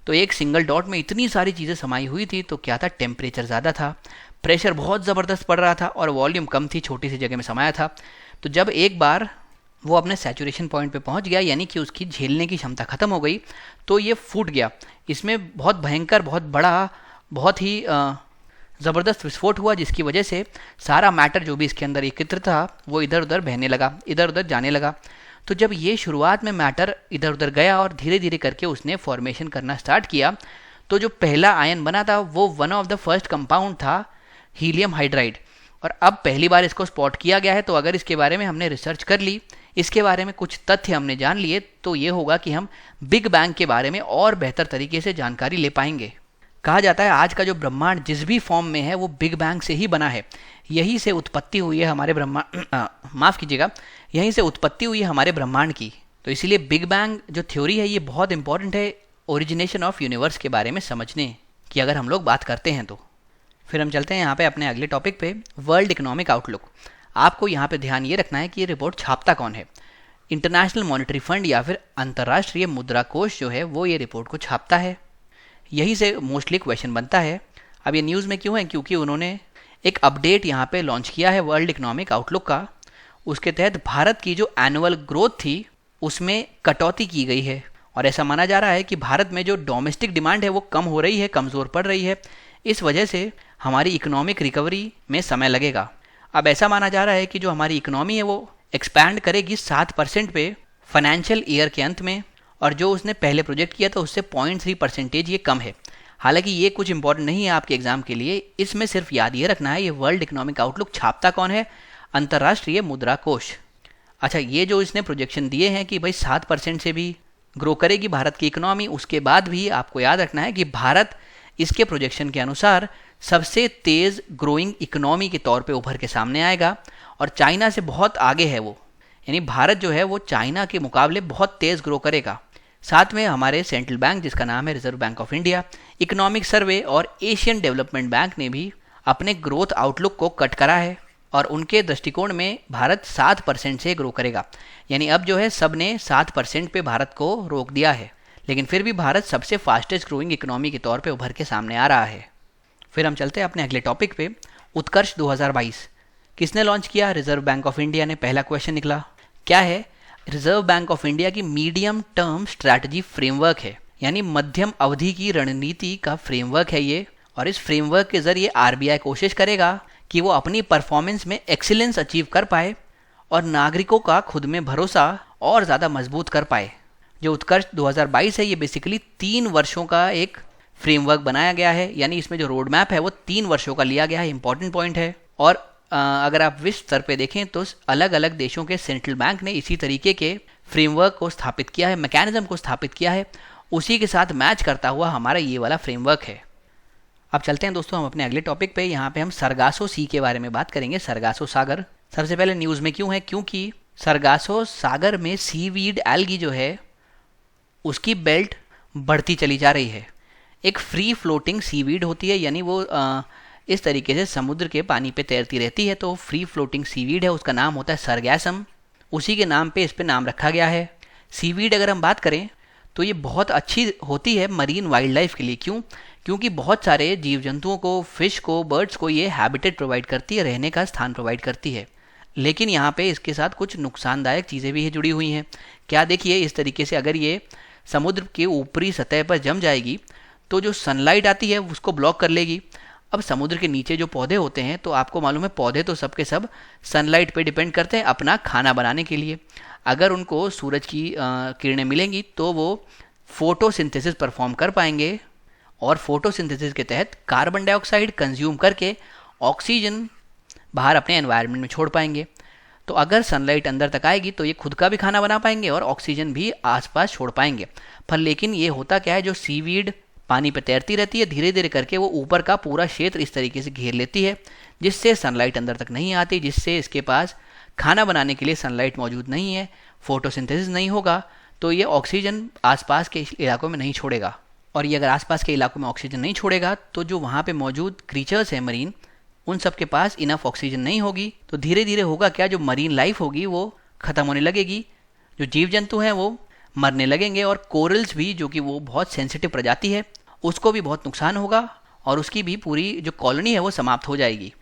तो एक सिंगल डॉट में इतनी सारी चीज़ें समाई हुई थी तो क्या था, टेम्परेचर ज़्यादा था, प्रेशर बहुत ज़बरदस्त पड़ रहा था और वॉल्यूम कम थी, छोटी सी जगह में समाया था। तो जब एक बार वो अपने सैचुरेशन पॉइंट पे पहुंच गया, यानी कि उसकी झेलने की क्षमता खत्म हो गई, तो ये फूट गया। इसमें बहुत भयंकर, बहुत बड़ा, बहुत ही ज़बरदस्त विस्फोट हुआ, जिसकी वजह से सारा मैटर जो भी इसके अंदर एकत्र था वो इधर उधर बहने लगा, इधर उधर जाने लगा। तो जब ये शुरुआत में मैटर इधर उधर गया और धीरे धीरे करके उसने फॉर्मेशन करना स्टार्ट किया, तो जो पहला आयन बना था वो one of the first compound था हीलियम हाइड्राइड। और अब पहली बार इसको स्पॉट किया गया है। तो अगर इसके बारे में हमने रिसर्च कर ली, इसके बारे में कुछ तथ्य हमने जान लिए, तो ये होगा कि हम बिग बैंग के बारे में और बेहतर तरीके से जानकारी ले पाएंगे। कहा जाता है आज का जो ब्रह्मांड जिस भी फॉर्म में है वो बिग बैंग से ही बना है। यहीं से उत्पत्ति हुई है हमारे यहीं से उत्पत्ति हुई है हमारे ब्रह्मांड की। तो इसीलिए बिग बैंग जो थ्योरी है ये बहुत इंपॉर्टेंट है ओरिजिनेशन ऑफ यूनिवर्स के बारे में समझने की, अगर हम लोग बात करते हैं तो। फिर हम चलते हैं यहाँ पे अपने अगले टॉपिक पे, वर्ल्ड इकोनॉमिक आउटलुक। आपको यहाँ पे ध्यान ये रखना है कि ये रिपोर्ट छापता कौन है। इंटरनेशनल मॉनेटरी फंड या फिर अंतर्राष्ट्रीय मुद्रा कोष जो है वो ये रिपोर्ट को छापता है। यही से मोस्टली क्वेश्चन बनता है। अब ये न्यूज़ में क्यों है, क्योंकि उन्होंने एक अपडेट यहाँ पे लॉन्च किया है वर्ल्ड इकोनॉमिक आउटलुक का। उसके तहत भारत की जो एनुअल ग्रोथ थी उसमें कटौती की गई है और ऐसा माना जा रहा है कि भारत में जो डोमेस्टिक डिमांड है वो कम हो रही है, कमज़ोर पड़ रही है। इस वजह से हमारी इकोनॉमिक रिकवरी में समय लगेगा। अब ऐसा माना जा रहा है कि जो हमारी इकोनॉमी है वो एक्सपैंड करेगी 7% पे फाइनेंशियल ईयर के अंत में, और जो उसने पहले प्रोजेक्ट किया था उससे 0.3% ये कम है। हालांकि ये कुछ इंपॉर्टेंट नहीं है आपके एग्जाम के लिए, इसमें सिर्फ याद ये रखना है ये वर्ल्ड इकोनॉमिक आउटलुक छापता कौन है, अंतर्राष्ट्रीय मुद्रा कोष। अच्छा, ये जो इसने प्रोजेक्शन दिए हैं कि भाई 7% से भी ग्रो करेगी भारत की इकोनॉमी, उसके बाद भी आपको याद रखना है कि भारत इसके प्रोजेक्शन के अनुसार सबसे तेज़ ग्रोइंग इकोनॉमी के तौर पे उभर के सामने आएगा और चाइना से बहुत आगे है वो, यानी भारत जो है वो चाइना के मुकाबले बहुत तेज़ ग्रो करेगा। साथ में हमारे सेंट्रल बैंक जिसका नाम है reserve bank of India, economic survey और एशियन डेवलपमेंट बैंक ने भी अपने ग्रोथ आउटलुक को कट करा है और उनके दृष्टिकोण में भारत 7% से ग्रो करेगा। यानी अब जो है सब ने 7% पे भारत को रोक दिया है, लेकिन फिर भी भारत सबसे फास्टेस्ट ग्रोइंग इकोनॉमी के तौर पे उभर के सामने आ रहा है। फिर हम चलते हैं अपने अगले टॉपिक पे, उत्कर्ष 2022 किसने लॉन्च किया? रिजर्व बैंक ऑफ इंडिया ने। पहला क्वेश्चन निकला क्या है? रिजर्व बैंक ऑफ इंडिया की मीडियम टर्म स्ट्रैटेजी फ्रेमवर्क है, यानी मध्यम अवधि की रणनीति का फ्रेमवर्क है ये। और इस फ्रेमवर्क के जरिए आरबीआई कोशिश करेगा कि वो अपनी परफॉर्मेंस में एक्सीलेंस अचीव कर पाए और नागरिकों का खुद में भरोसा और ज़्यादा मजबूत कर पाए। जो उत्कर्ष 2022 है ये बेसिकली 3 वर्षों का एक फ्रेमवर्क बनाया गया है, यानी इसमें जो रोड मैप है वो 3 वर्षों का लिया गया है। इंपॉर्टेंट पॉइंट है। और अगर आप विश्व स्तर पे देखें तो अलग अलग देशों के सेंट्रल बैंक ने इसी तरीके के फ्रेमवर्क को स्थापित किया है, मैकेनिज्म को स्थापित किया है। उसी के साथ मैच करता हुआ हमारा ये वाला फ्रेमवर्क है। अब चलते हैं दोस्तों हम अपने अगले टॉपिक पे। यहाँ पे हम सरगासो सी के बारे में बात करेंगे, सरगासो सागर। सबसे पहले न्यूज़ में क्यों है? क्योंकि सरगासो सागर में सीवीड एल्गी जो है उसकी बेल्ट बढ़ती चली जा रही है। एक फ्री फ्लोटिंग सीवीड होती है, यानी वो इस तरीके से समुद्र के पानी पे तैरती रहती है, तो फ्री फ्लोटिंग सीवीड है, उसका नाम होता है सरगैसम। उसी के नाम पे इस पे नाम रखा गया है। सीवीड अगर हम बात करें तो ये बहुत अच्छी होती है मरीन वाइल्ड लाइफ के लिए। क्यों? क्योंकि बहुत सारे जीव जंतुओं को, फिश को, बर्ड्स को ये हैबिटेट प्रोवाइड करती है, रहने का स्थान प्रोवाइड करती है। लेकिन यहाँ पे इसके साथ कुछ नुकसानदायक चीज़ें भी जुड़ी हुई हैं। क्या? देखिए, इस तरीके से अगर ये समुद्र के ऊपरी सतह पर जम जाएगी तो जो सनलाइट आती है उसको ब्लॉक कर लेगी। अब समुद्र के नीचे जो पौधे होते हैं, तो आपको मालूम है पौधे तो सबके सब सनलाइट पे डिपेंड करते हैं अपना खाना बनाने के लिए। अगर उनको सूरज की किरणें मिलेंगी तो वो फोटोसिंथेसिस परफॉर्म कर पाएंगे, और फोटोसिंथेसिस के तहत कार्बन डाइऑक्साइड कंज्यूम करके ऑक्सीजन बाहर अपने एनवायरनमेंट में छोड़ पाएंगे। तो अगर सनलाइट अंदर तक आएगी तो ये खुद का भी खाना बना पाएंगे और ऑक्सीजन भी आसपास छोड़ पाएंगे। पर लेकिन ये होता क्या है, जो सीवीड पानी पे तैरती रहती है, धीरे धीरे करके वो ऊपर का पूरा क्षेत्र इस तरीके से घेर लेती है, जिससे सनलाइट अंदर तक नहीं आती, जिससे इसके पास खाना बनाने के लिए सनलाइट मौजूद नहीं है, फोटोसिंथेसिस नहीं होगा, तो ये ऑक्सीजन आसपास के इलाकों में नहीं छोड़ेगा। और ये अगर आसपास के इलाकों में ऑक्सीजन नहीं छोड़ेगा तो जो वहाँ पे मौजूद क्रीचर्स हैं मरीन, उन सब के पास इनफ ऑक्सीजन नहीं होगी, तो धीरे धीरे होगा क्या, जो मरीन लाइफ होगी वो ख़त्म होने लगेगी, जो जीव जंतु हैं वो मरने लगेंगे, और कोरल्स भी, जो कि वो बहुत सेंसिटिव प्रजाति है, उसको भी बहुत नुकसान होगा और उसकी भी पूरी जो कॉलोनी है वो समाप्त हो जाएगी।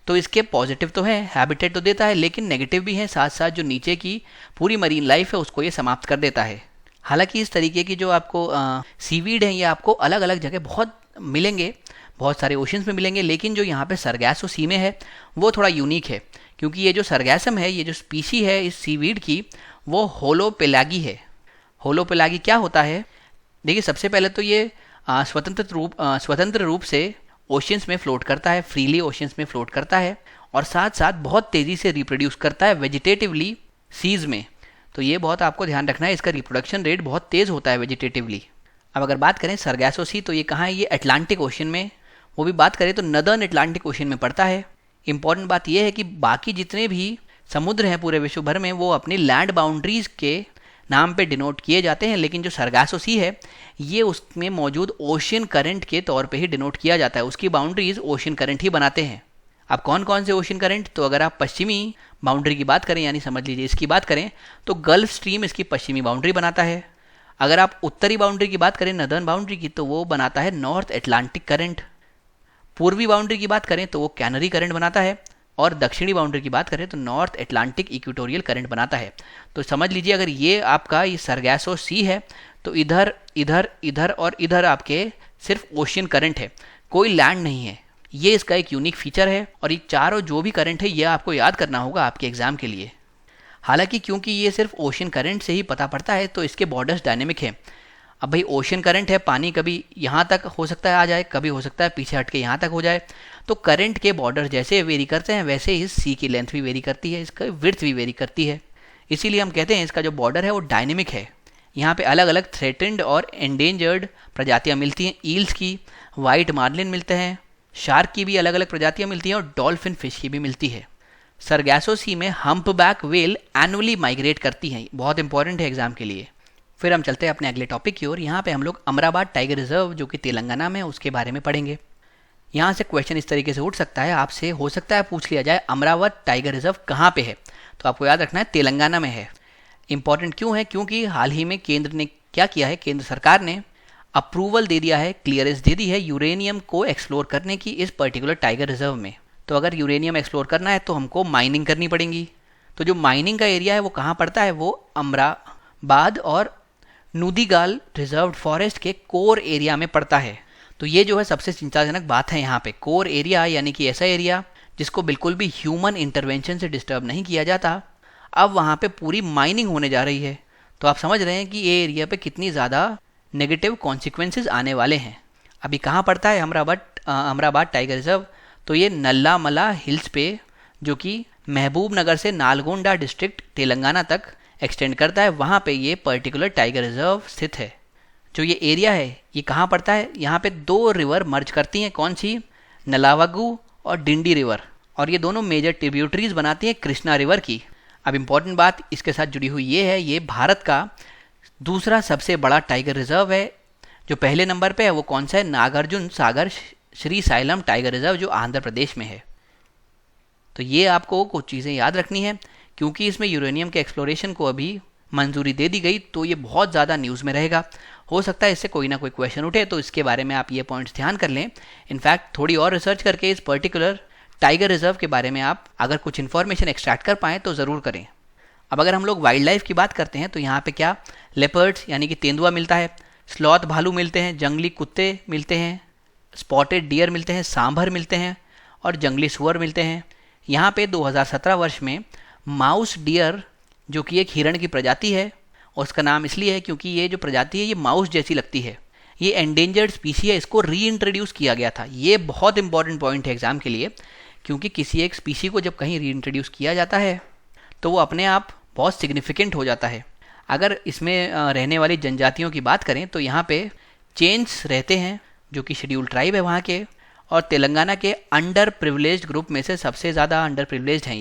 तो इसके पॉजिटिव तो है, हैबिटेट तो देता है, लेकिन नेगेटिव भी है, साथ साथ जो नीचे की पूरी मरीन लाइफ है उसको ये समाप्त कर देता है। हालांकि इस तरीके की जो आपको सीवीड हैं ये आपको अलग अलग जगह बहुत मिलेंगे, बहुत सारे ओशंस में मिलेंगे, लेकिन जो यहाँ पे सरगैसो सी में है वो थोड़ा यूनिक है, क्योंकि ये जो सरगैसम है, ये जो स्पीशी है इस सीवीड की, वो होलोपेलागी है। होलोपेलागी क्या होता है? देखिए, सबसे पहले तो ये स्वतंत्र रूप से ओशंस में फ्लोट करता है, फ्रीली ओशंस में फ्लोट करता है, और साथ साथ बहुत तेज़ी से रिप्रोड्यूस करता है वेजिटेटिवली सीज में। तो ये बहुत आपको ध्यान रखना है, इसका रिप्रोडक्शन रेट बहुत तेज़ होता है वेजिटेटिवली। अब अगर बात करें सरगैसो सी, तो ये कहाँ है? ये अटलांटिक ओशन में, वो भी बात करें तो नदर्न अटलांटिक ओशन में पड़ता है। इंपॉर्टेंट बात यह है कि बाकी जितने भी समुद्र हैं पूरे विश्व भर में, वो अपनी लैंड बाउंड्रीज के नाम पे डिनोट किए जाते हैं, लेकिन जो सरगासो सी है ये उसमें मौजूद ओशियन करंट के तौर पे ही डिनोट किया जाता है। उसकी बाउंड्रीज ओशियन करंट ही बनाते हैं। अब कौन कौन से ओशियन करंट? तो अगर आप पश्चिमी बाउंड्री की बात करें, यानी समझ लीजिए इसकी बात करें, तो गल्फ स्ट्रीम इसकी पश्चिमी बाउंड्री बनाता है। अगर आप उत्तरी बाउंड्री की बात करें, नदर्न बाउंड्री की, तो वो बनाता है नॉर्थ एटलांटिक करंट। पूर्वी बाउंड्री की बात करें तो वो कैनरी करंट बनाता है, और दक्षिणी बाउंड्री की बात करें तो नॉर्थ एटलांटिक इक्वेटोरियल करंट बनाता है। तो समझ लीजिए अगर ये आपका ये सरगैसो सी है, तो इधर इधर इधर और इधर आपके सिर्फ ओशियन करंट है, कोई लैंड नहीं है। ये इसका एक यूनिक फीचर है, और ये चारों जो भी करंट है ये आपको याद करना होगा आपके एग्जाम के लिए। हालांकि क्योंकि ये सिर्फ ओशियन करंट से ही पता पड़ता है, तो इसके बॉर्डर्स डायनेमिक है। अब भाई ओशियन करंट है, पानी कभी यहाँ तक हो सकता है आ जाए, कभी हो सकता है पीछे हट के यहाँ तक हो जाए। तो करंट के बॉर्डर जैसे वेरी करते हैं, वैसे ही सी की लेंथ भी वेरी करती है, इसका विड्थ भी वेरी करती है। इसीलिए हम कहते हैं इसका जो बॉर्डर है वो डायनेमिक है। यहाँ पे अलग अलग थ्रेटेंड और एंडेंजर्ड प्रजातियाँ मिलती हैं। ईल्स की, वाइट मार्लिन मिलते हैं, शार्क की भी अलग अलग प्रजातियाँ मिलती हैं, और डॉल्फिन फिश की भी मिलती है। सरगैसो सी में हम्पबैक व्हेल एनुअली माइग्रेट करती हैं, बहुत इंपॉर्टेंट है एग्जाम के लिए। फिर हम चलते हैं अपने अगले टॉपिक की ओर। यहाँ पे हम लोग अमराबाद टाइगर रिजर्व जो कि तेलंगाना में है उसके बारे में पढ़ेंगे। यहाँ से क्वेश्चन इस तरीके से उठ सकता है, आपसे हो सकता है पूछ लिया जाए अमरावत टाइगर रिजर्व कहाँ पे है, तो आपको याद रखना है तेलंगाना में है। इंपॉर्टेंट क्यों है? क्योंकि हाल ही में केंद्र ने क्या किया है, केंद्र सरकार ने अप्रूवल दे दिया है, क्लियरेंस दे दी है यूरेनियम को एक्सप्लोर करने की इस पर्टिकुलर टाइगर रिजर्व में। तो अगर यूरेनियम एक्सप्लोर करना है तो हमको माइनिंग करनी पड़ेगी। तो जो माइनिंग का एरिया है वो कहाँ पड़ता है? वो अमराबाद और नूदीगाल रिजर्व्ड फॉरेस्ट के कोर एरिया में पड़ता है। तो ये जो है सबसे चिंताजनक बात है यहाँ पे, कोर एरिया यानी कि ऐसा एरिया जिसको बिल्कुल भी ह्यूमन इंटरवेंशन से डिस्टर्ब नहीं किया जाता। अब वहाँ पे पूरी माइनिंग होने जा रही है, तो आप समझ रहे हैं कि ये एरिया पे कितनी ज़्यादा नेगेटिव कॉन्सिक्वेंसेज आने वाले हैं। अभी कहाँ पड़ता है अमराबाद टाइगर रिजर्व? तो ये नल्लामला हिल्स पे, जो कि महबूब नगर से नालगोंडा डिस्ट्रिक्ट तेलंगाना तक एक्सटेंड करता है, वहाँ पे ये पर्टिकुलर टाइगर रिजर्व स्थित है। जो ये एरिया है ये कहाँ पड़ता है? यहाँ पे दो रिवर मर्ज करती हैं, कौन सी? नलावागू और डिंडी रिवर, और ये दोनों मेजर ट्रिब्यूटरीज बनाती हैं कृष्णा रिवर की। अब इम्पॉर्टेंट बात इसके साथ जुड़ी हुई ये है, ये भारत का दूसरा सबसे बड़ा टाइगर रिजर्व है। जो पहले नंबर पे है वो कौन सा है? Nagarjuna Sagar Shri xylem tiger reserve, जो आंध्र प्रदेश में है। तो ये आपको कुछ चीज़ें याद रखनी है, क्योंकि इसमें यूरेनियम के एक्सप्लोरेशन को अभी मंजूरी दे दी गई, तो ये बहुत ज़्यादा न्यूज़ में रहेगा। हो सकता है इससे कोई ना कोई क्वेश्चन उठे, तो इसके बारे में आप ये पॉइंट्स ध्यान कर लें। इनफैक्ट थोड़ी और रिसर्च करके इस पर्टिकुलर टाइगर रिजर्व के बारे में आप अगर कुछ इन्फॉर्मेशन एक्सट्रैक्ट कर पाएँ तो ज़रूर करें। अब अगर हम लोग वाइल्ड लाइफ की बात करते हैं तो यहाँ पे क्या लेपर्ड्स यानी कि तेंदुआ मिलता है, स्लॉथ भालू मिलते हैं, जंगली कुत्ते मिलते हैं, स्पॉटेड डियर मिलते हैं, सांभर मिलते हैं और जंगली सुअर मिलते हैं। यहाँ पे 2017 वर्ष में माउस डियर, जो कि एक हिरण की प्रजाति है, और उसका नाम इसलिए है क्योंकि ये जो प्रजाति है ये माउस जैसी लगती है, ये एंडेंजर्ड स्पीसी है, इसको री इंट्रोड्यूस किया गया था। ये बहुत इंपॉर्टेंट पॉइंट है एग्जाम के लिए, क्योंकि किसी एक स्पीसी को जब कहीं री इंट्रोड्यूस किया जाता है तो वो अपने आप बहुत सिग्निफिकेंट हो जाता है। अगर इसमें रहने वाली जनजातियों की बात करें तो यहाँ पे चेंज रहते हैं, जो कि शेड्यूल ट्राइब है वहाँ के, और तेलंगाना के अंडर प्रिविलेज्ड ग्रुप में से सबसे ज़्यादा अंडर प्रिविलेज्ड हैं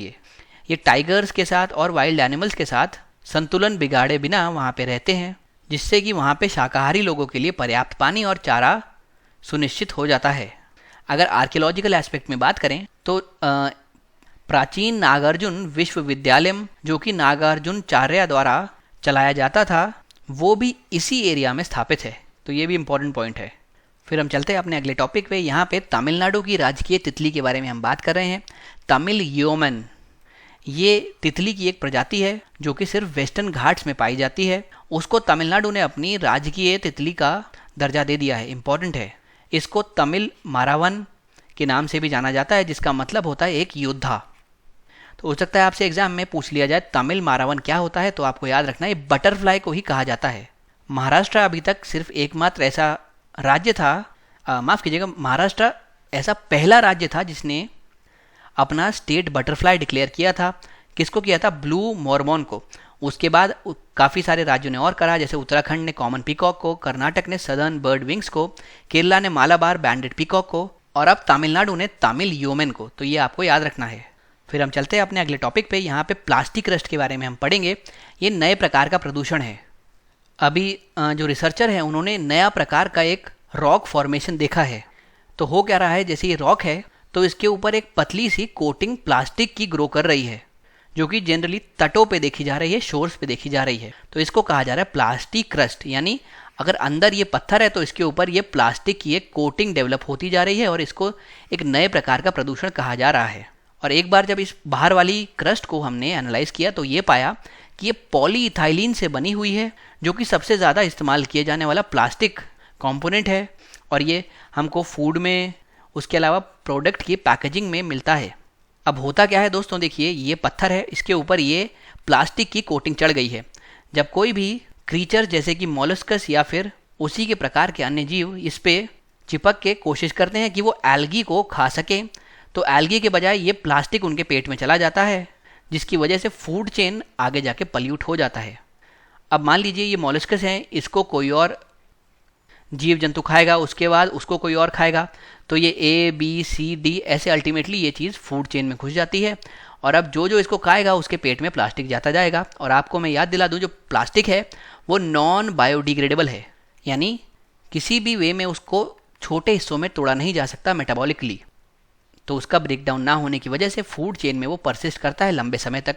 ये टाइगर्स के साथ और वाइल्ड एनिमल्स के साथ संतुलन बिगाड़े बिना वहाँ पे रहते हैं, जिससे कि वहाँ पे शाकाहारी लोगों के लिए पर्याप्त पानी और चारा सुनिश्चित हो जाता है। अगर आर्कियोलॉजिकल एस्पेक्ट में बात करें तो प्राचीन नागार्जुन विश्वविद्यालय, जो कि नागार्जुनाचार्य द्वारा चलाया जाता था, वो भी इसी एरिया में स्थापित है। तो ये भी इंपॉर्टेंट पॉइंट है। फिर हम चलते हैं अपने अगले टॉपिक पे। यहाँ पे तमिलनाडु की राजकीय तितली के बारे में हम बात कर रहे हैं, तमिल योमन। ये तितली की एक प्रजाति है जो कि सिर्फ वेस्टर्न घाट्स में पाई जाती है। उसको तमिलनाडु ने अपनी राजकीय तितली का दर्जा दे दिया है। इंपॉर्टेंट है, इसको तमिल मारावन के नाम से भी जाना जाता है, जिसका मतलब होता है एक योद्धा। तो हो सकता है आपसे एग्जाम में पूछ लिया जाए तमिल मारावन क्या होता है, तो आपको याद रखना है बटरफ्लाई को ही कहा जाता है। महाराष्ट्र अभी तक सिर्फ एकमात्र ऐसा राज्य था, माफ़ कीजिएगा, महाराष्ट्र ऐसा पहला राज्य था जिसने अपना स्टेट बटरफ्लाई डिक्लेयर किया था। किसको किया था? ब्लू मॉर्मोन को। उसके बाद काफ़ी सारे राज्यों ने और करा, जैसे उत्तराखंड ने कॉमन पीकॉक को, कर्नाटक ने सदर्न बर्ड विंग्स को, केरला ने मालाबार बैंडेड पीकॉक को, और अब तमिलनाडु ने तमिल योमेन को। तो ये आपको याद रखना है। फिर हम चलते हैं अपने अगले टॉपिक पे। यहाँ पे प्लास्टिक रस्ट के बारे में हम पढ़ेंगे। ये नए प्रकार का प्रदूषण है। अभी जो रिसर्चर है उन्होंने नया प्रकार का एक रॉक फॉर्मेशन देखा है। तो हो क्या रहा है, जैसे ये रॉक है तो इसके ऊपर एक पतली सी कोटिंग प्लास्टिक की ग्रो कर रही है, जो कि जनरली तटों पे देखी जा रही है, शोर्स पे देखी जा रही है। तो इसको कहा जा रहा है प्लास्टिक क्रस्ट, यानी अगर अंदर ये पत्थर है तो इसके ऊपर ये प्लास्टिक की एक कोटिंग डेवलप होती जा रही है, और इसको एक नए प्रकार का प्रदूषण कहा जा रहा है। और एक बार जब इस बाहर वाली क्रस्ट को हमने एनालाइज किया तो ये पाया कि ये पॉलीइथाइलिन से बनी हुई है, जो कि सबसे ज़्यादा इस्तेमाल किए जाने वाला प्लास्टिक कंपोनेंट है, और ये हमको फूड में, उसके अलावा प्रोडक्ट की पैकेजिंग में मिलता है। अब होता क्या है दोस्तों, देखिए ये पत्थर है, इसके ऊपर ये प्लास्टिक की कोटिंग चढ़ गई है। जब कोई भी क्रीचर जैसे कि मॉलस्कस या फिर उसी के प्रकार के अन्य जीव इस पे चिपक के कोशिश करते हैं कि वो एल्गी को खा सकें, तो एल्गी के बजाय ये प्लास्टिक उनके पेट में चला जाता है, जिसकी वजह से फूड चेन आगे जाके पल्यूट हो जाता है। अब मान लीजिए ये मॉलस्कस हैं, इसको कोई और जीव जंतु खाएगा, उसके बाद उसको कोई और खाएगा, तो ये A, B, C, D ऐसे अल्टीमेटली ये चीज़ फूड चेन में घुस जाती है, और अब जो जो इसको खाएगा उसके पेट में प्लास्टिक जाता जाएगा। और आपको मैं याद दिला दूं, जो प्लास्टिक है वो नॉन बायोडिग्रेडेबल है, यानी किसी भी वे में उसको छोटे हिस्सों में तोड़ा नहीं जा सकता मेटाबॉलिकली। तो उसका ब्रेकडाउन ना होने की वजह से फूड चेन में वो परसिस्ट करता है लंबे समय तक।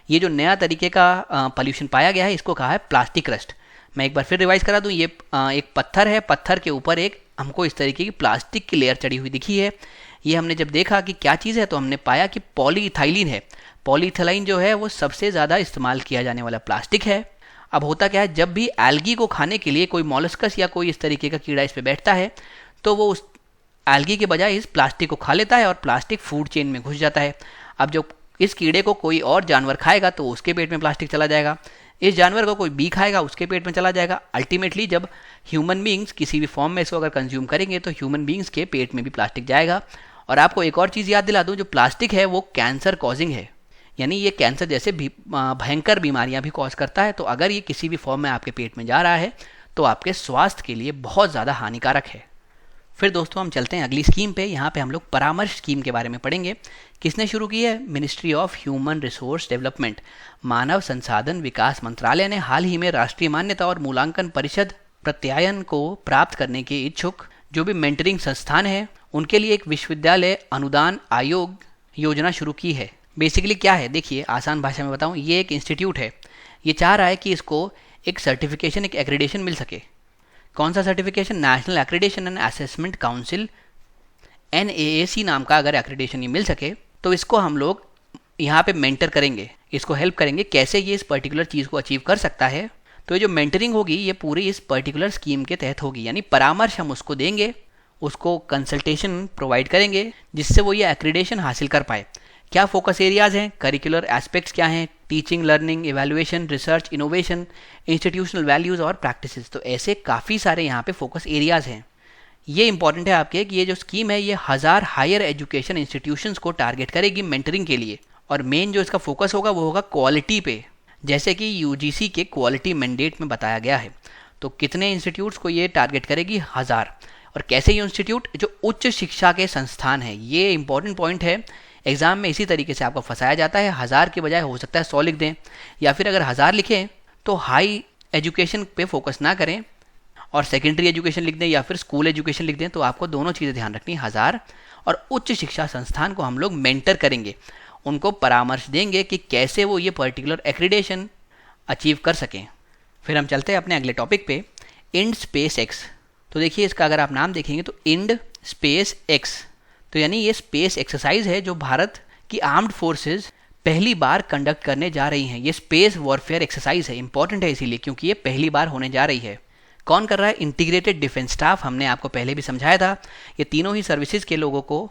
ये जो नया तरीके का पॉल्यूशन पाया गया है, इसको कहा है प्लास्टिक रस्ट। मैं एक बार फिर रिवाइज करा दूं, ये एक पत्थर है, पत्थर के ऊपर एक हमको इस तरीके की प्लास्टिक की लेयर चढ़ी हुई दिखी है। ये हमने जब देखा कि क्या चीज़ है तो हमने पाया कि पॉलीइथाइलिन है। पॉलीइथाइलिन जो है वो सबसे ज़्यादा इस्तेमाल किया जाने वाला प्लास्टिक है। अब होता क्या है, जब भी एल्गी को खाने के लिए कोई मॉलस्कस या कोई इस तरीके का कीड़ा इस पर बैठता है, तो वो उस एल्गी के बजाय इस प्लास्टिक को खा लेता है और प्लास्टिक फूड चेन में घुस जाता है। अब जब इस कीड़े को कोई और जानवर खाएगा तो उसके पेट में प्लास्टिक चला जाएगा, इस जानवर को कोई बी खाएगा उसके पेट में चला जाएगा। अल्टीमेटली जब ह्यूमन बींग्स किसी भी फॉर्म में इसको अगर कंज्यूम करेंगे तो ह्यूमन बींग्स के पेट में भी प्लास्टिक जाएगा। और आपको एक और चीज़ याद दिला दूं, जो प्लास्टिक है वो कैंसर कॉजिंग है, यानी ये कैंसर जैसे भयंकर बीमारियां भी कॉज करता है। तो अगर ये किसी भी फॉर्म में आपके पेट में जा रहा है तो आपके स्वास्थ्य के लिए बहुत ज़्यादा हानिकारक है। फिर दोस्तों हम चलते हैं अगली स्कीम पे। यहाँ पे हम लोग परामर्श स्कीम के बारे में पढ़ेंगे। किसने शुरू की है? Ministry of human resource development, मानव संसाधन विकास मंत्रालय ने हाल ही में राष्ट्रीय मान्यता और मूल्यांकन परिषद प्रत्यायन को प्राप्त करने के इच्छुक जो भी मेंटरिंग संस्थान है उनके लिए एक विश्वविद्यालय अनुदान आयोग योजना शुरू की है। बेसिकली क्या है, देखिए आसान भाषा में बताऊं, ये एक इंस्टीट्यूट है। ये चाह रहा है कि इसको एक सर्टिफिकेशन, एक एक्रेडिटेशन मिल सके। कौन सा certification? National accreditation and assessment council, NAAC नाम का अगर एक्रेडिटेशन ये मिल सके तो इसको हम लोग यहाँ पे मेंटर करेंगे, इसको हेल्प करेंगे कैसे ये इस पर्टिकुलर चीज़ को अचीव कर सकता है। तो ये जो मेंटरिंग होगी ये पूरी इस पर्टिकुलर स्कीम के तहत होगी, यानी परामर्श हम उसको देंगे, उसको कंसल्टेशन प्रोवाइड करेंगे जिससे वो ये एक्रेडिटेशन हासिल कर पाए। क्या फोकस एरियाज हैं, करिकुलर एस्पेक्ट्स क्या हैं, teaching, learning, evaluation, research, innovation, institutional values और प्रैक्टिसेस। तो ऐसे काफ़ी सारे यहाँ पे फोकस एरियाज़ हैं। ये इंपॉर्टेंट है आपके कि ये जो स्कीम है ये 1000 हायर एजुकेशन इंस्टीट्यूशंस को टारगेट करेगी मेंटरिंग के लिए, और मेन जो इसका फोकस होगा वो होगा क्वालिटी पे, जैसे कि UGC के क्वालिटी मैंडेट में बताया गया है। तो कितने इंस्टीट्यूट्स को ये टारगेट करेगी? 1000। और कैसे ये इंस्टीट्यूट? जो उच्च शिक्षा के संस्थान है, ये इंपॉर्टेंट पॉइंट है। एग्जाम में इसी तरीके से आपको फंसाया जाता है, 1000 के बजाय हो सकता है 100 लिख दें, या फिर अगर 1000 लिखें तो हाई एजुकेशन पे फोकस ना करें और सेकेंडरी एजुकेशन लिख दें या फिर स्कूल एजुकेशन लिख दें। तो आपको दोनों चीज़ें ध्यान रखनी है। 1000 और उच्च शिक्षा संस्थान को हम लोग मेंटर करेंगे, उनको परामर्श देंगे कि कैसे वो ये पर्टिकुलर एक्रीडेशन अचीव कर सकें। फिर हम चलते हैं अपने अगले टॉपिक पे, इंड स्पेस एक्स। तो देखिए इसका अगर आप नाम देखेंगे तो इंड स्पेस एक्स, तो यानी ये स्पेस एक्सरसाइज है जो भारत की आर्म्ड फोर्सेस पहली बार कंडक्ट करने जा रही हैं। ये स्पेस वॉरफेयर एक्सरसाइज है, इंपॉर्टेंट है इसीलिए क्योंकि ये पहली बार होने जा रही है। कौन कर रहा है? Integrated defence staff. हमने आपको पहले भी समझाया था, ये तीनों ही सर्विसेज के लोगों को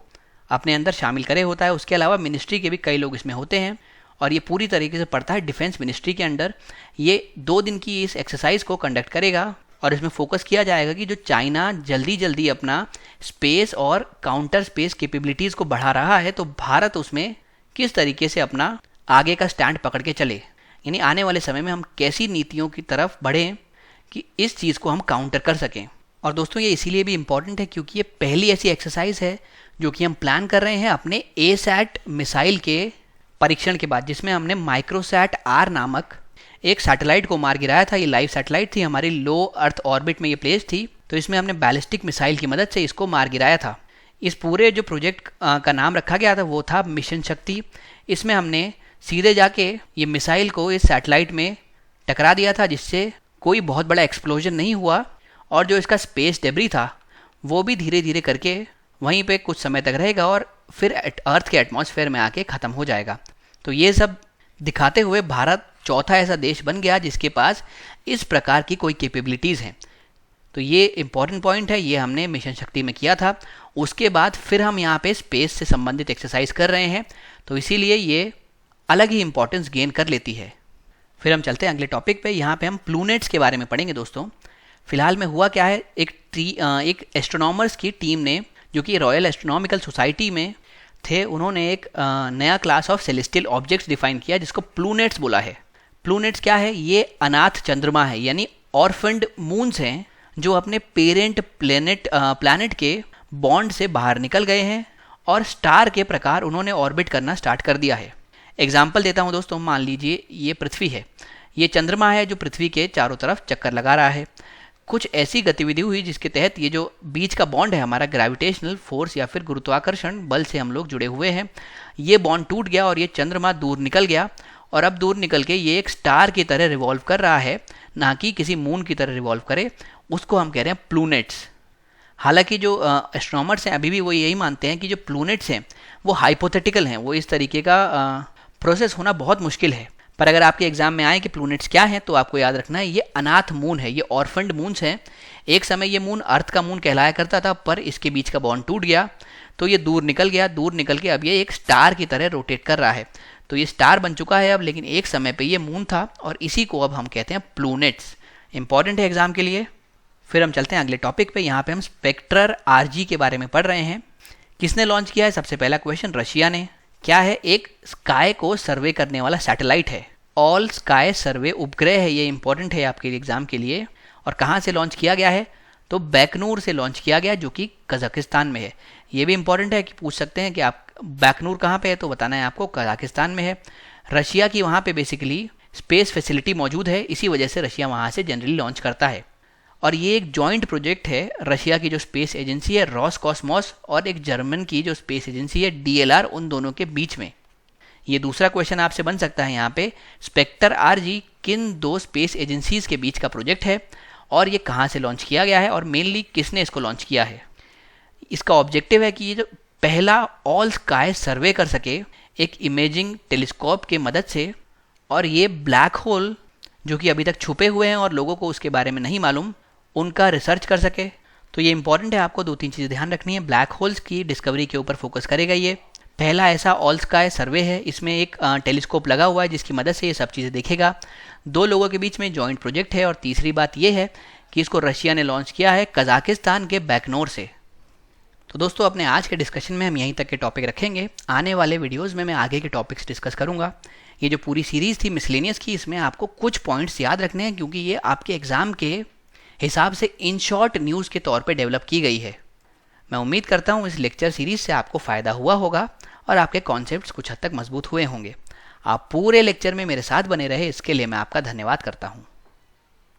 अपने अंदर शामिल करे होता है। उसके अलावा मिनिस्ट्री के भी कई लोग इसमें होते हैं और ये पूरी तरीके से पड़ता है डिफेंस मिनिस्ट्री के अंडर। ये 2 दिन की इस एक्सरसाइज को कंडक्ट करेगा और इसमें फोकस किया जाएगा कि जो चाइना जल्दी जल्दी अपना स्पेस और काउंटर स्पेस कैपेबिलिटीज़ को बढ़ा रहा है, तो भारत उसमें किस तरीके से अपना आगे का स्टैंड पकड़ के चले, यानी आने वाले समय में हम कैसी नीतियों की तरफ बढ़ें कि इस चीज़ को हम काउंटर कर सकें। और दोस्तों ये इसीलिए भी इम्पॉर्टेंट है क्योंकि ये पहली ऐसी एक्सरसाइज है जो कि हम प्लान कर रहे हैं अपने ASAT मिसाइल के परीक्षण के बाद, जिसमें हमने माइक्रोसैट R नामक एक सैटेलाइट को मार गिराया था। ये लाइव सैटेलाइट थी, हमारी लो अर्थ ऑर्बिट में ये प्लेस थी, तो इसमें हमने बैलिस्टिक मिसाइल की मदद से इसको मार गिराया था। इस पूरे जो प्रोजेक्ट का नाम रखा गया था वो था मिशन शक्ति। इसमें हमने सीधे जाके ये मिसाइल को इस सैटेलाइट में टकरा दिया था, जिससे कोई बहुत बड़ा एक्सप्लोजन नहीं हुआ और जो इसका स्पेस डेब्री था वो भी धीरे धीरे करके वहीं पे कुछ समय तक रहेगा और फिर अर्थ के एटमॉस्फेयर में आके ख़त्म हो जाएगा। तो ये सब दिखाते हुए भारत चौथा ऐसा देश बन गया जिसके पास इस प्रकार की कोई कैपेबिलिटीज़ हैं। तो ये इंपॉर्टेंट पॉइंट है, ये हमने मिशन शक्ति में किया था। उसके बाद फिर हम यहाँ पे स्पेस से संबंधित एक्सरसाइज कर रहे हैं, तो इसीलिए ये अलग ही इंपॉर्टेंस गेन कर लेती है। फिर हम चलते हैं अगले टॉपिक पे। यहाँ पे हम प्लूनेट्स के बारे में पढ़ेंगे। दोस्तों फिलहाल में हुआ क्या है, एक एस्ट्रोनॉमर्स की टीम ने, जो कि रॉयल एस्ट्रोनॉमिकल सोसाइटी में थे, उन्होंने एक नया class of celestial objects define किया जिसको प्लूनेट्स बोला है। प्लूनेट्स क्या है? ये अनाथ चंद्रमा है, यानी ऑर्फन्ड मून्स हैं जो अपने पेरेंट प्लैनेट के बॉन्ड से बाहर निकल गए हैं और स्टार के प्रकार उन्होंने ऑर्बिट करना स्टार्ट कर दिया है। एग्जाम्पल देता हूँ दोस्तों, मान लीजिए ये पृथ्वी है, ये चंद्रमा है जो पृथ्वी के चारों तरफ चक्कर लगा रहा है। कुछ ऐसी गतिविधि हुई जिसके तहत ये जो बीच का बॉन्ड है हमारा, ग्रेविटेशनल फोर्स या फिर गुरुत्वाकर्षण बल से हम लोग जुड़े हुए हैं, ये बॉन्ड टूट गया और ये चंद्रमा दूर निकल गया और अब दूर निकल के ये एक स्टार की तरह रिवॉल्व कर रहा है, ना कि किसी मून की तरह रिवॉल्व करे। उसको हम कह रहे हैं प्लूनेट्स। हालांकि जो एस्ट्रोनॉमर्स हैं अभी भी वो यही मानते हैं कि जो प्लूनेट्स हैं वो हाइपोथेटिकल हैं, वो इस तरीके का प्रोसेस होना बहुत मुश्किल है। पर अगर आपके एग्जाम में आए कि प्लूनेट्स क्या हैं, तो आपको याद रखना है ये अनाथ मून है, ये ऑर्फन्ड मून्स हैं। एक समय ये मून अर्थ का मून कहलाया करता था, पर इसके बीच का बॉन्ड टूट गया तो ये दूर निकल गया। दूर निकल के अब ये एक स्टार की तरह रोटेट कर रहा है, तो ये स्टार बन चुका है अब, लेकिन एक समय पे ये मून था और इसी को अब हम कहते हैं प्लूनेट्स। इंपॉर्टेंट है एग्जाम के लिए। फिर हम चलते हैं अगले टॉपिक पे। यहाँ पे हम स्पेक्ट्रर RG के बारे में पढ़ रहे हैं। किसने लॉन्च किया है? सबसे पहला क्वेश्चन, रशिया ने। क्या है? एक स्काई को सर्वे करने वाला सैटेलाइट है, ऑल स्काई सर्वे उपग्रह है। ये इंपॉर्टेंट है आपके एग्जाम के लिए। और कहाँ से लॉन्च किया गया है? तो बैकनूर से लॉन्च किया गया, जो कि कजाकिस्तान में है। ये भी इंपॉर्टेंट है कि पूछ सकते हैं कि आप बैकनूर कहाँ पे है, तो बताना है आपको कजाकिस्तान में है। रशिया की वहाँ पे बेसिकली स्पेस फैसिलिटी मौजूद है, इसी वजह से रशिया वहाँ से जनरली लॉन्च करता है। और ये एक जॉइंट प्रोजेक्ट है रशिया की जो स्पेस एजेंसी है रॉसकॉस्मोस और एक जर्मन की जो स्पेस एजेंसी है DLR, उन दोनों के बीच में। ये दूसरा क्वेश्चन आपसे बन सकता है यहाँ पे, स्पेक्टर RG किन दो स्पेस एजेंसीज के बीच का प्रोजेक्ट है और ये कहाँ से लॉन्च किया गया है और मेनली किसने इसको लॉन्च किया है। इसका ऑब्जेक्टिव है कि ये जो पहला ऑल स्काई सर्वे कर सके एक इमेजिंग टेलीस्कोप के मदद से, और ये ब्लैक होल जो कि अभी तक छुपे हुए हैं और लोगों को उसके बारे में नहीं मालूम, उनका रिसर्च कर सके। तो ये इंपॉर्टेंट है, आपको 2-3 चीज़ें ध्यान रखनी है। ब्लैक होल्स की डिस्कवरी के ऊपर फोकस करेगा ये। पहला ऐसा ऑल स्काई सर्वे है, इसमें एक टेलीस्कोप लगा हुआ है जिसकी मदद से ये सब चीज़ें देखेगा। 2 लोगों के बीच में जॉइंट प्रोजेक्ट है। और तीसरी बात ये है कि इसको रशिया ने लॉन्च किया है कजाकिस्तान के बैकनोर से। तो दोस्तों, अपने आज के डिस्कशन में हम यहीं तक के टॉपिक रखेंगे। आने वाले वीडियोस में मैं आगे के टॉपिक्स डिस्कस करूंगा। ये जो पूरी सीरीज़ थी मिसलेनियस की, इसमें आपको कुछ पॉइंट्स याद रखने हैं, क्योंकि ये आपके एग्ज़ाम के हिसाब से इन शॉर्ट न्यूज़ के तौर पे डेवलप की गई है। मैं उम्मीद करता हूँ इस लेक्चर सीरीज़ से आपको फ़ायदा हुआ होगा और आपके कॉन्सेप्ट्स कुछ हद तक मजबूत हुए होंगे। आप पूरे लेक्चर में मेरे साथ बने रहे, इसके लिए मैं आपका धन्यवाद करता हूँ।